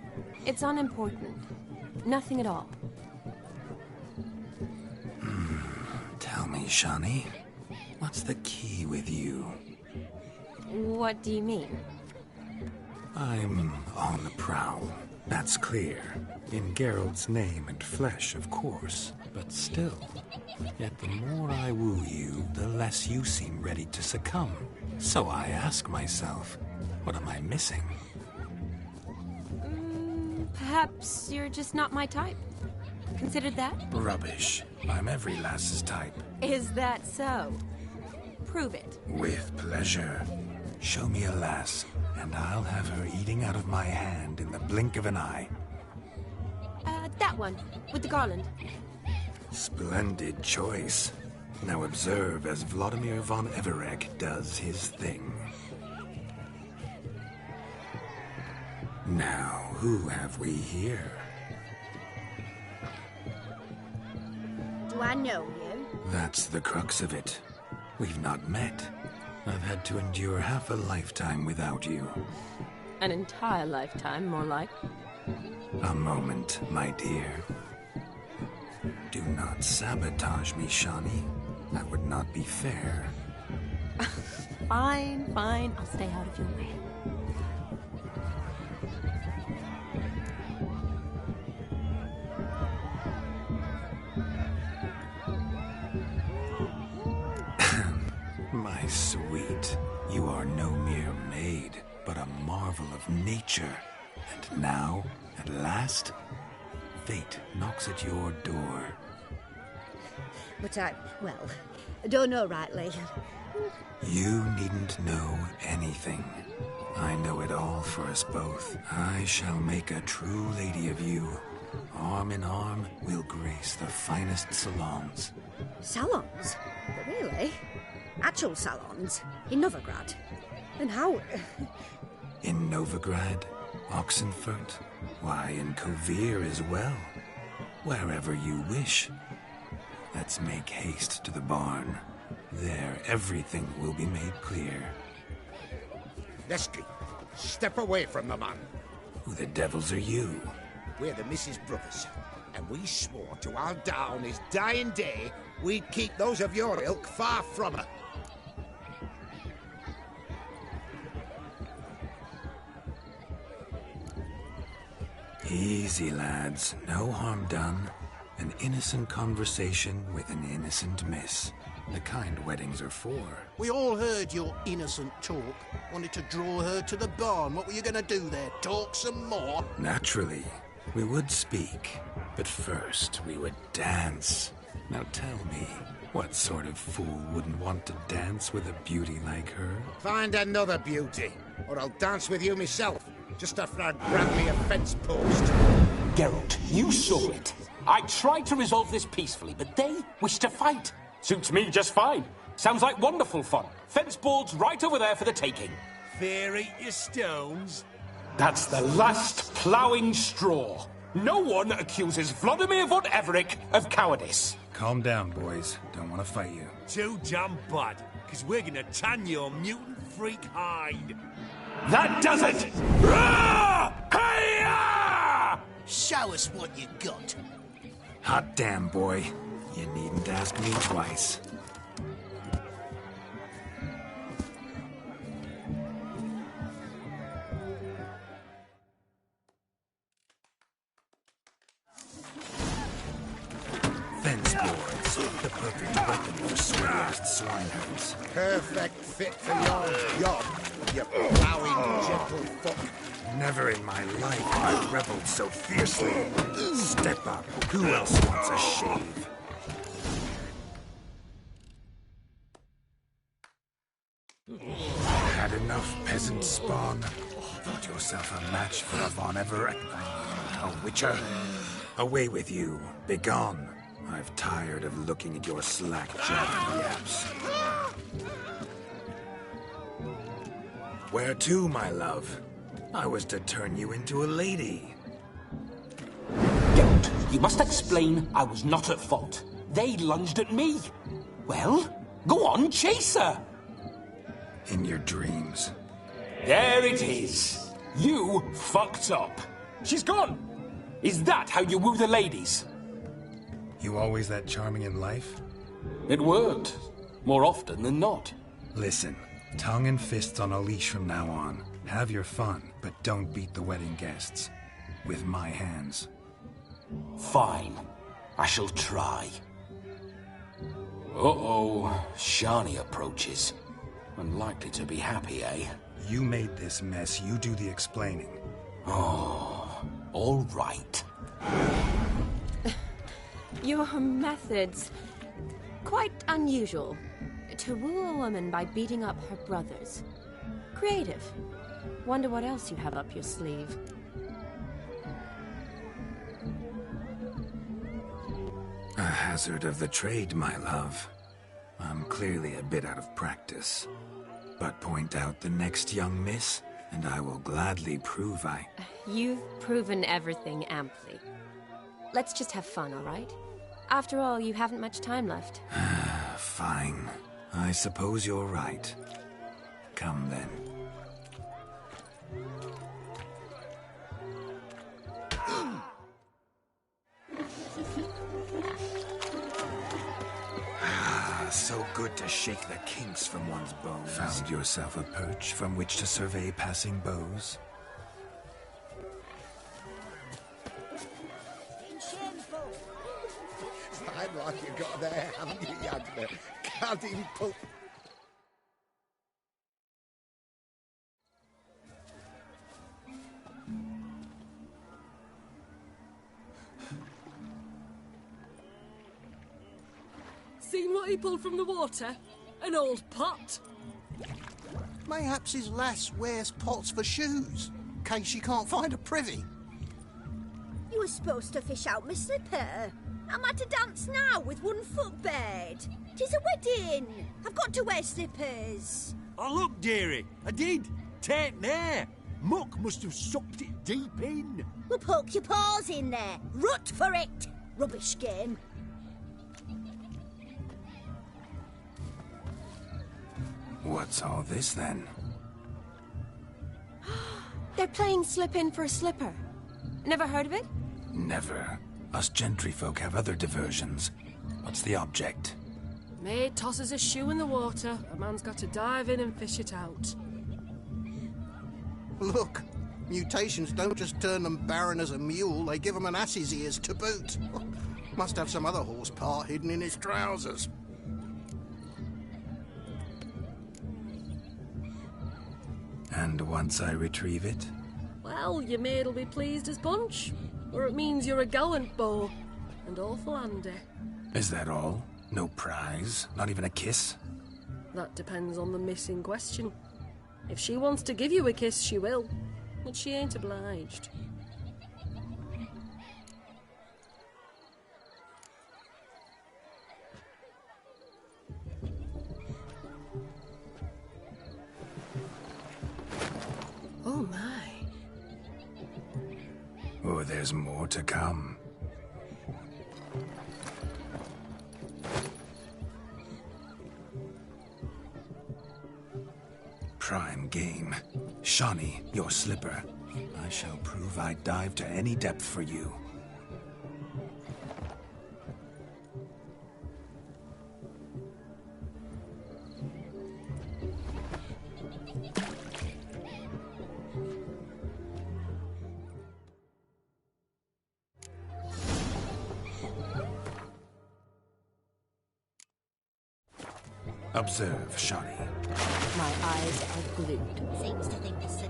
it's unimportant. Nothing at all. Tell me, Shawnee, what's the key with you? What do you mean? I'm on the prowl. That's clear. In Geralt's name and flesh, of course. But still. Yet the more I woo you, the less you seem ready to succumb. So I ask myself, what am I missing? Perhaps you're just not my type. Considered that? Rubbish. I'm every lass's type. Is that so? Prove it. With pleasure. Show me a lass, and I'll have her eating out of my hand in the blink of an eye. That one, with the garland. Splendid choice. Now observe as Vladimir von Everek does his thing. Now, who have we here? Do I know you? That's the crux of it. We've not met. I've had to endure half a lifetime without you. An entire lifetime, more like. A moment, my dear. Do not sabotage me, Shawnee. That would not be fair. Fine, fine. I'll stay out of your way. My sweet, you are no mere maid, but a marvel of nature. And now, at last, fate knocks at your door. But I don't know rightly. You needn't know anything. I know it all for us both. I shall make a true lady of you, Arm in arm, we'll grace the finest salons. Salons? But really? Actual salons? In Novigrad? And how... In Novigrad, Oxenfurt, why, in Kovir as well. Wherever you wish. Let's make haste to the barn. There, everything will be made clear. Lesky, step away from the man. Who the devils are you? We're the Mrs. Brothers, and we swore to our down his dying day we'd keep those of your ilk far from her. Easy, lads. No harm done. An innocent conversation with an innocent miss. The kind weddings are for. We all heard your innocent talk. Wanted to draw her to the barn. What were you going to do there? Talk some more? Naturally. We would speak. But first, we would dance. Now tell me, what sort of fool wouldn't want to dance with a beauty like her? Find another beauty, or I'll dance with you myself, just after I grab me a fence post. Geralt, you saw it. I tried to resolve this peacefully, but they wish to fight. Suits me just fine. Sounds like wonderful fun. Fence boards right over there for the taking. Fear eat your stones. That's the last ploughing straw. No one accuses Vladimir von Everett of cowardice. Calm down, boys. Don't want to fight you. Too damn bad, because we're gonna tan your mutant freak hide. That does it! Hi-ya! Show us what you got. Hot damn, boy. You needn't ask me twice. Fence boards, the perfect weapon for sweariest swineherds. Perfect fit for your job, you plowing gentle fuck. Never in my life have I rebelled so fiercely. Step up. Who else wants a shave? Had enough, peasant spawn. Thought yourself a match for a Von Everett. A witcher. Away with you. Begone. I've tired of looking at your slack-jawed yaps. Where to, my love? I was to turn you into a lady. Geralt, you must explain I was not at fault. They lunged at me. Well, go on, chase her. In your dreams. There it is. You fucked up. She's gone. Is that how you woo the ladies? You always that charming in life? It worked. More often than not. Listen, tongue and fists on a leash from now on. Have your fun, but don't beat the wedding guests. With my hands. Fine. I shall try. Uh-oh. Shani approaches. Unlikely to be happy, eh? You made this mess. You do the explaining. Oh, all right. Your methods... quite unusual. To woo a woman by beating up her brothers. Creative. Wonder what else you have up your sleeve. A hazard of the trade, my love. I'm clearly a bit out of practice. But point out the next young miss, and I will gladly prove I... You've proven everything amply. Let's just have fun, all right? After all, you haven't much time left. Fine. I suppose you're right. Come then. So good to shake the kinks from one's bones. Found yourself a perch from which to survey passing beaux? Fine like you got there, haven't you, Yagna? Can't pull... Seen what he pulled from the water? An old pot. Mayhaps his lass wears pots for shoes, in case she can't find a privy. You were supposed to fish out my slipper. I'm at to dance now with one foot bared. 'Tis a wedding. I've got to wear slippers. Oh, look, dearie, I did. Tain't there. Muck must have sucked it deep in. Well, poke your paws in there. Rut for it. Rubbish game. What's all this, then? They're playing slip in for a slipper. Never heard of it? Never. Us gentry folk have other diversions. What's the object? Maid tosses a shoe in the water. A man's got to dive in and fish it out. Look, mutations don't just turn them barren as a mule, they give them an ass's ears to boot. Must have some other horse part hidden in his trousers. And once I retrieve it? Well, your maid'll be pleased as punch. Or it means you're a gallant beau. And awful handy. Is that all? No prize? Not even a kiss? That depends on the miss in question. If she wants to give you a kiss, she will. But she ain't obliged. Oh my. Oh, there's more to come. Prime game. Shawnee, your slipper. I shall prove I'd dive to any depth for you. Observe, Shawnee. My eyes are glued. Seems to think this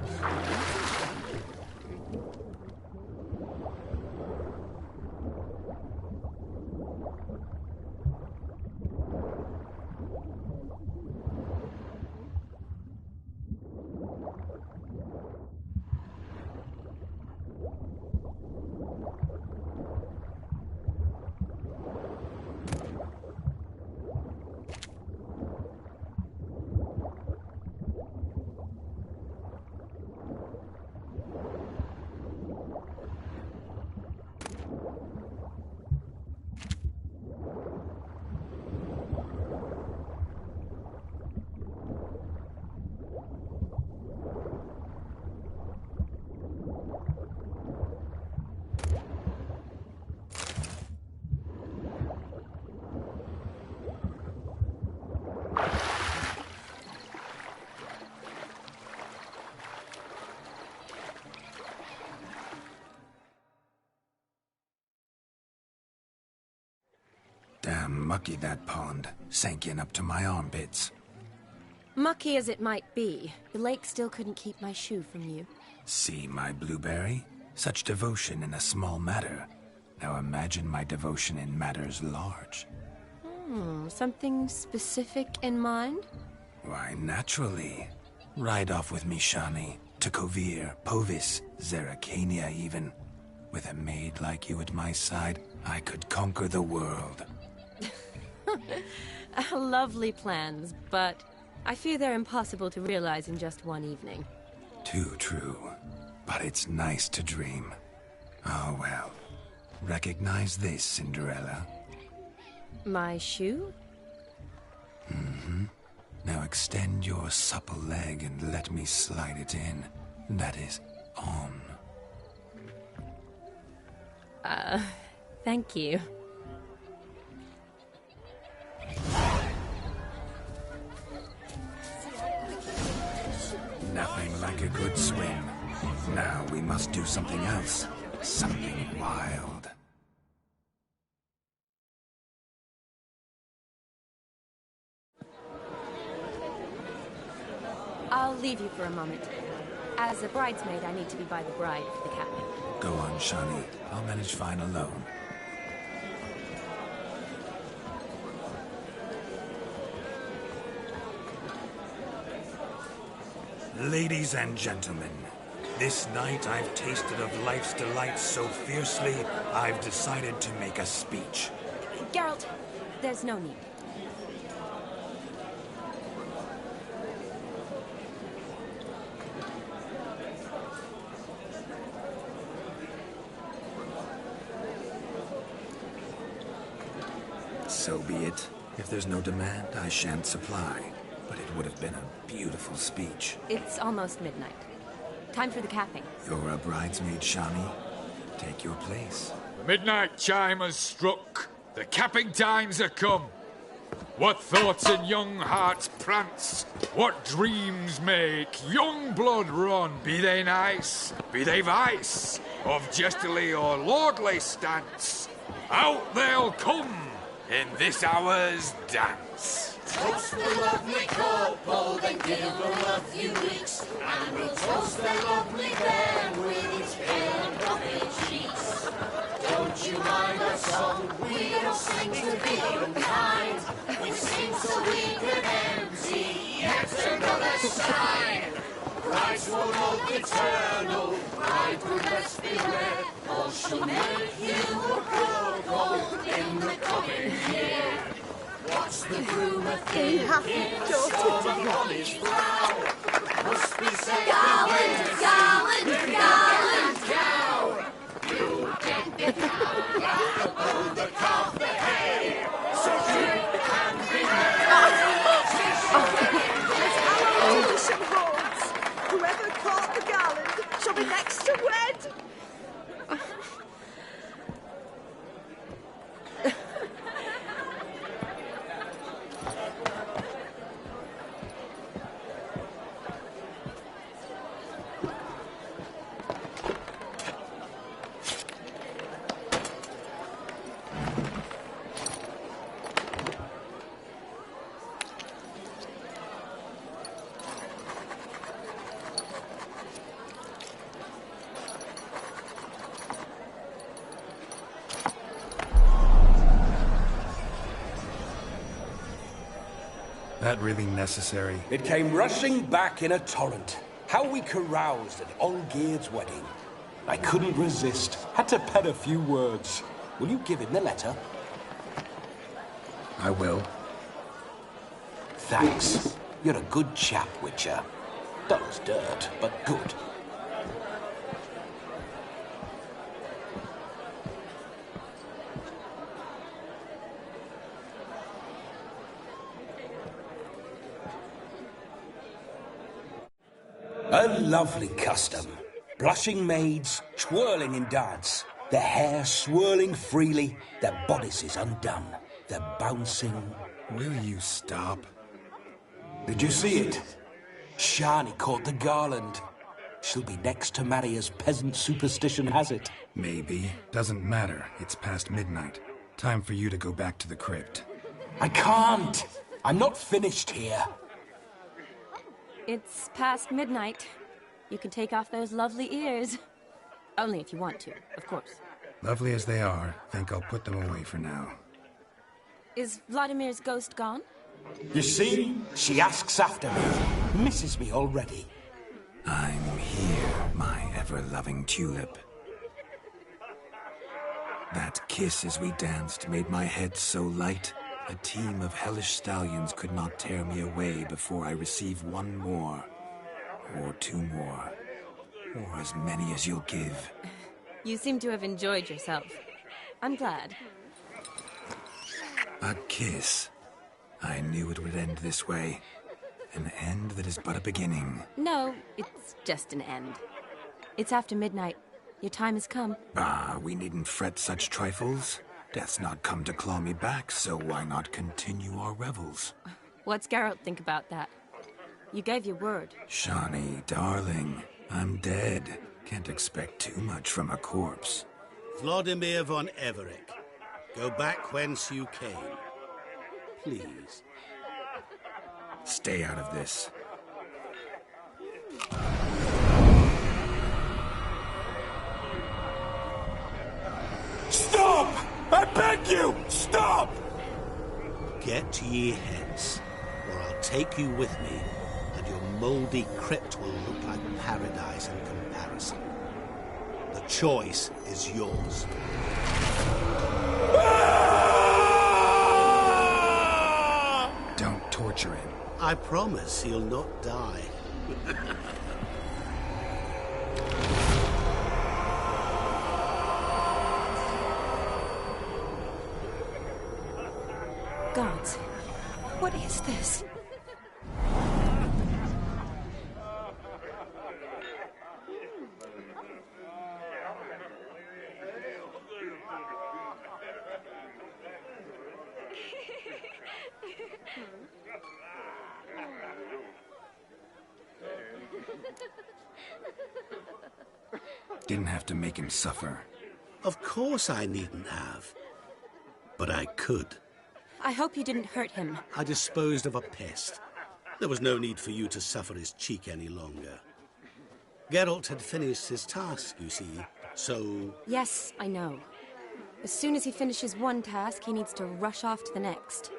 Damn mucky, that pond. Sank in up to my armpits. Mucky as it might be, the lake still couldn't keep my shoe from you. See my blueberry? Such devotion in a small matter. Now imagine my devotion in matters large. Something specific in mind? Why, naturally. Ride off with me, Shawnee. To Kovir, Povis, Zeracania even. With a maid like you at my side, I could conquer the world. Lovely plans, but I fear they're impossible to realize in just one evening. Too true. But it's nice to dream. Oh well. Recognize this, Cinderella? My shoe? Mm-hmm. Now extend your supple leg and let me slide it in. That is, on. Thank you. Nothing like a good swim. Now we must do something else. Something wild. I'll leave you for a moment. As a bridesmaid, I need to be by the bride for the captain. Go on, Shawnee. I'll manage fine alone. Ladies and gentlemen, This night I've tasted of life's delights so fiercely, I've decided to make a speech. Geralt, there's no need. So be it. If there's no demand, I shan't supply. But it would have been a beautiful speech. It's almost midnight. Time for the capping. You're a bridesmaid, Shani. Take your place. The midnight chime has struck. The capping times are come. What thoughts in young hearts prance? What dreams make young blood run? Be they nice, be they vice, of jestily or lordly stance, out they'll come in this hour's dance. Toast the lovely couple, then give them a few weeks, and we'll toast their lovely bear with its pale and puffy cheeks. Don't you mind our song? We don't sing to be unkind. We sing so we can empty yet another shrine. Brides will look eternal, bride will best beware, or she'll make you a cuckold in the coming year. What's the groom a thinking? Storm of college brow. Must be said Garland, Garland, Garland, cow. You get the cow, laugh above the calf the hay. So drink and be merry. Tradition holds. Whoever caught the garland shall be next to wed. That really necessary? It came rushing back in a torrent. How we caroused at Olgierd's wedding. I couldn't resist. Had to pen a few words. Will you give him the letter? I will. Thanks. You're a good chap, Witcher. Dull as dirt, but good. A lovely custom. Blushing maids, twirling in dance, their hair swirling freely, their bodices undone, their bouncing... Will you stop? Did you see it? Shani caught the garland. She'll be next to marry as peasant superstition has it. Maybe. Doesn't matter. It's past midnight. Time for you to go back to the crypt. I can't! I'm not finished here. It's past midnight. You can take off those lovely ears. Only if you want to, of course. Lovely as they are, think I'll put them away for now. Is Vladimir's ghost gone? You see? She asks after me. Misses me already. I'm here, my ever-loving tulip. That kiss as we danced made my head so light. A team of hellish stallions could not tear me away before I receive one more. Or two more. Or as many as you'll give. You seem to have enjoyed yourself. I'm glad. A kiss. I knew it would end this way. An end that is but a beginning. No, it's just an end. It's after midnight. Your time has come. Ah, we needn't fret such trifles. Death's not come to claw me back, so why not continue our revels? What's Geralt think about that? You gave your word. Shani, darling, I'm dead. Can't expect too much from a corpse. Vladimir von Everick, go back whence you came. Please. Stay out of this. Stop! I beg you! Stop! Get ye hence, or I'll take you with me, and your mouldy crypt will look like paradise in comparison. The choice is yours. Don't torture him. I promise he'll not die. Gods, what is this? Didn't have to make him suffer. Of course I needn't have. But I could. I hope you didn't hurt him. I disposed of a pest. There was no need for you to suffer his cheek any longer. Geralt had finished his task, you see, so... Yes, I know. As soon as he finishes one task, he needs to rush off to the next.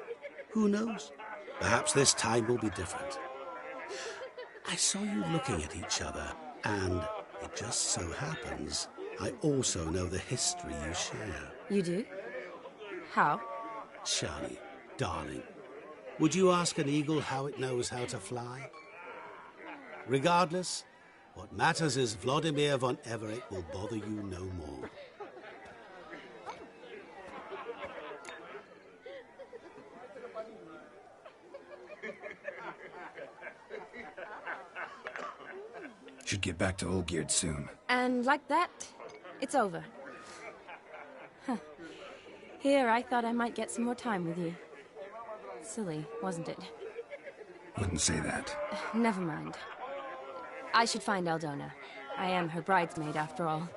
Who knows? Perhaps this time will be different. I saw you looking at each other, and it just so happens I also know the history you share. You do? How? Shani, darling, would you ask an eagle how it knows how to fly? Regardless, what matters is Vladimir von Everett will bother you no more. Should get back to Olgierd soon. And like that, it's over. Huh. Here, I thought I might get some more time with you. Silly, wasn't it? Wouldn't say that. Never mind. I should find Aldona. I am her bridesmaid, after all.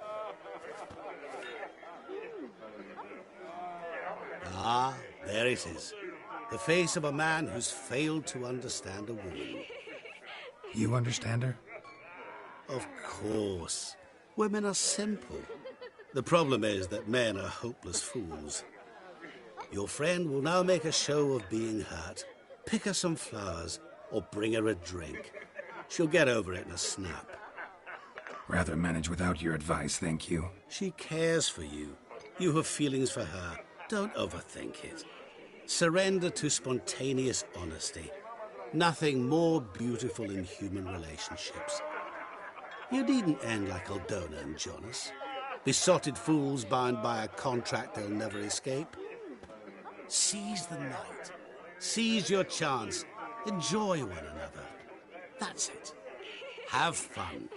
Ah, there it is. The face of a man who's failed to understand a woman. You understand her? Of course. Women are simple. The problem is that men are hopeless fools. Your friend will now make a show of being hurt, pick her some flowers, or bring her a drink. She'll get over it in a snap. Rather manage without your advice, thank you. She cares for you. You have feelings for her. Don't overthink it. Surrender to spontaneous honesty. Nothing more beautiful in human relationships. You needn't end like Aldona and Jonas. Besotted fools bound by a contract they'll never escape. Seize the night. Seize your chance. Enjoy one another. That's it. Have fun.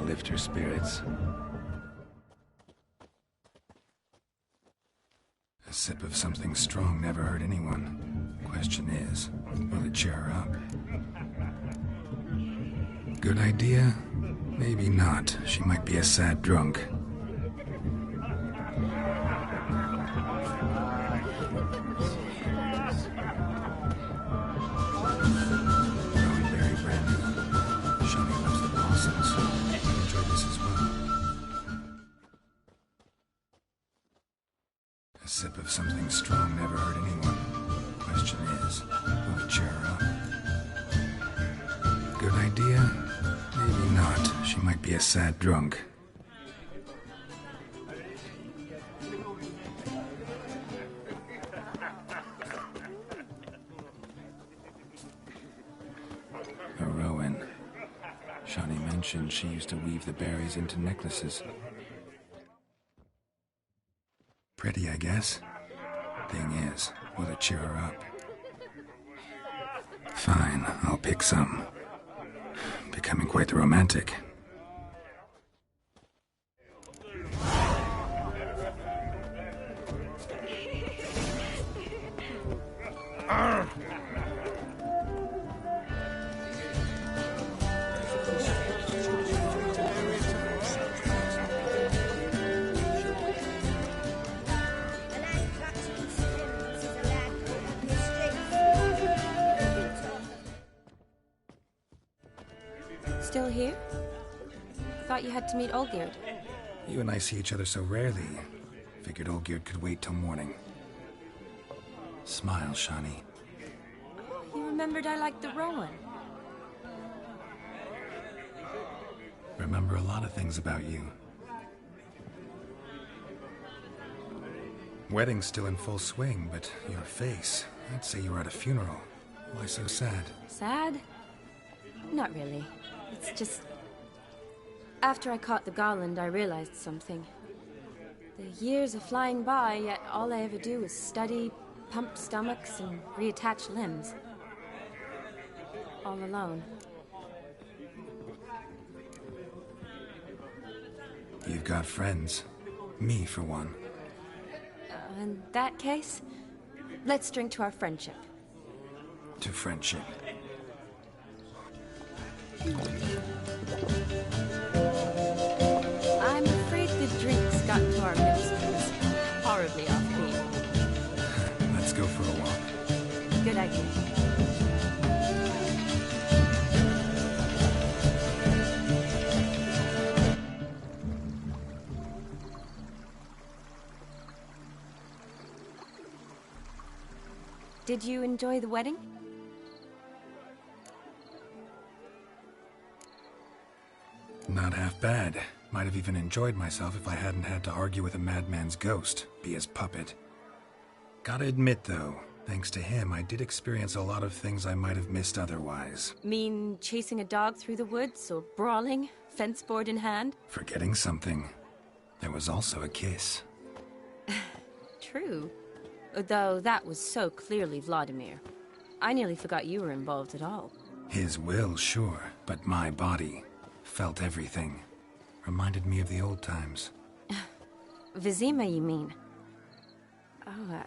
lift her spirits. A sip of something strong never hurt anyone. Question is, will it cheer her up? Good idea? Maybe not. She might be a sad drunk. Berry brandy. Shani loves the blossoms. I enjoy this as well. A sip of something strong never hurt anyone. Question is, will it cheer her up? Good idea? Maybe not. She might be a sad drunk. A rowan. Shani mentioned she used to weave the berries into necklaces. Pretty, I guess. Thing is, will it cheer her up? Fine, I'll pick some. Becoming quite the romantic. Still here? Thought you had to meet Olgierd. You and I see each other so rarely. Figured Olgierd could wait till morning. Smile, Shani. You remembered I liked the rowan. Remember a lot of things about you. Wedding's still in full swing, but your face, I'd say you were at a funeral. Why so sad? Sad? Not really. It's just... After I caught the garland, I realized something. The years are flying by, yet all I ever do is study, pump stomachs, and reattach limbs. All alone. You've got friends. Me, for one. In that case, let's drink to our friendship. To friendship. I'm afraid the drinks got to our ministers. Horribly off-beat. Let's go for a walk. Good idea. Did you enjoy the wedding? Not half bad. Might have even enjoyed myself if I hadn't had to argue with a madman's ghost, be his puppet. Gotta admit, though, thanks to him, I did experience a lot of things I might have missed otherwise. Mean chasing a dog through the woods, or brawling, fence board in hand? Forgetting something. There was also a kiss. True. Though that was so clearly Vladimir. I nearly forgot you were involved at all. His will, sure, but my body felt everything. Reminded me of the old times. Vizima, you mean? Oh, I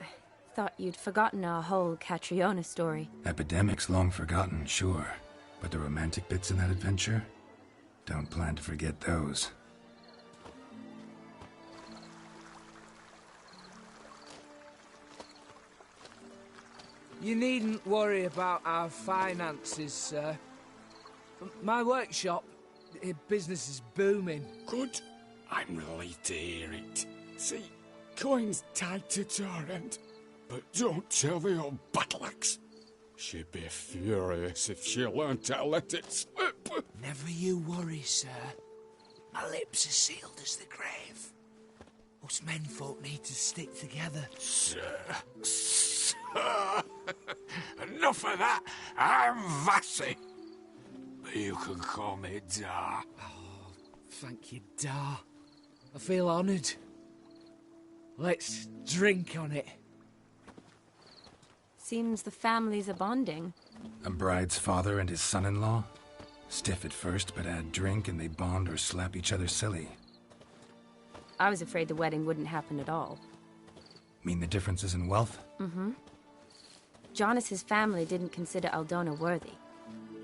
thought you'd forgotten our whole Catriona story. Epidemics long forgotten, sure. But the romantic bits in that adventure? Don't plan to forget those. You needn't worry about our finances, sir. My workshop, business is booming. Good. I'm relieved to hear it. See, coin's tied to Torrent, but don't tell the old battle-axe. She'd be furious if she learned how to let it slip. Never you worry, sir. My lips are sealed as the grave. Us menfolk need to stick together. Sir. Enough of that. I'm Vassy. But you can call me Dar. Oh, thank you, Dar. I feel honoured. Let's drink on it. Seems the families are bonding. A bride's father and his son-in-law? Stiff at first, but add drink and they bond or slap each other silly. I was afraid the wedding wouldn't happen at all. Mean the differences in wealth? Mm-hmm. Jonas's family didn't consider Aldona worthy.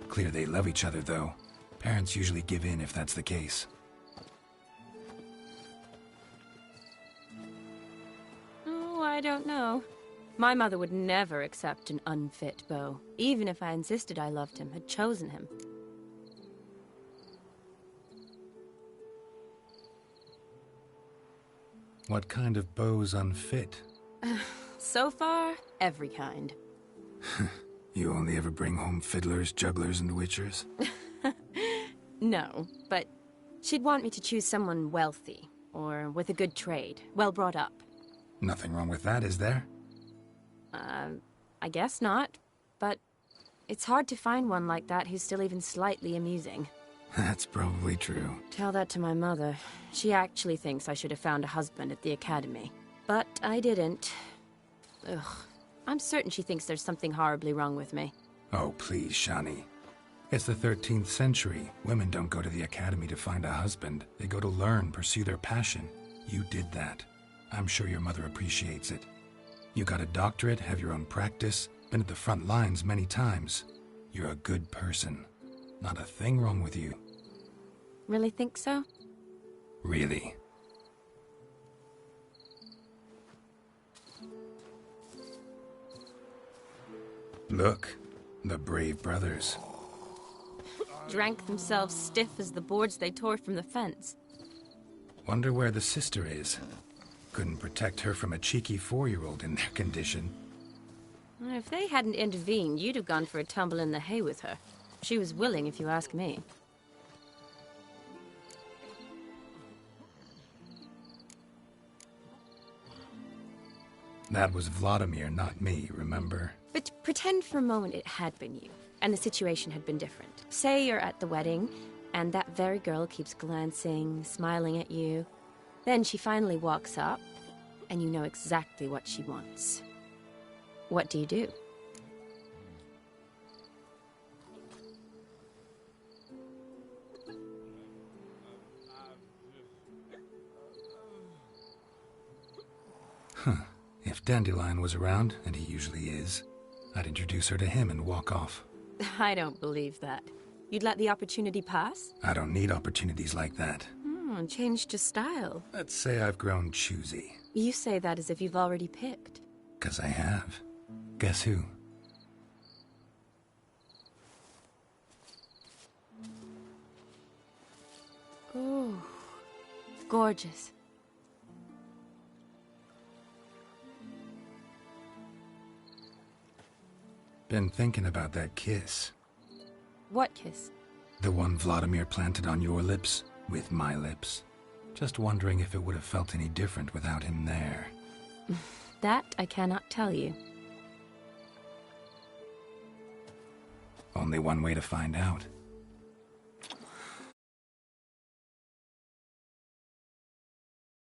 Clear they love each other, though. Parents usually give in if that's the case. Oh, I don't know. My mother would never accept an unfit beau, even if I insisted I loved him, had chosen him. What kind of beau's unfit? So far, every kind. You only ever bring home fiddlers, jugglers, and witchers? No, but she'd want me to choose someone wealthy, or with a good trade, well brought up. Nothing wrong with that, is there? I guess not, but it's hard to find one like that who's still even slightly amusing. That's probably true. Tell that to my mother. She actually thinks I should have found a husband at the academy. But I didn't. Ugh. I'm certain she thinks there's something horribly wrong with me. Oh, please, Shani. It's the 13th century. Women don't go to the academy to find a husband. They go to learn, pursue their passion. You did that. I'm sure your mother appreciates it. You got a doctorate, have your own practice, been at the front lines many times. You're a good person. Not a thing wrong with you. Really think so? Really. Look, the brave brothers. Drank themselves stiff as the boards they tore from the fence. Wonder where the sister is. Couldn't protect her from a cheeky 4-year-old in their condition. If they hadn't intervened, you'd have gone for a tumble in the hay with her. She was willing, if you ask me. That was Vladimir, not me, remember? But pretend for a moment it had been you, and the situation had been different. Say you're at the wedding, and that very girl keeps glancing, smiling at you. Then she finally walks up, and you know exactly what she wants. What do you do? Huh. If Dandelion was around, and he usually is, I'd introduce her to him and walk off. I don't believe that. You'd let the opportunity pass? I don't need opportunities like that. Changed your style. Let's say I've grown choosy. You say that as if you've already picked. 'Cause I have. Guess who? Oh, gorgeous. Been thinking about that kiss. What kiss? The one Vladimir planted on your lips, with my lips. Just wondering if it would have felt any different without him there. That I cannot tell you. Only one way to find out.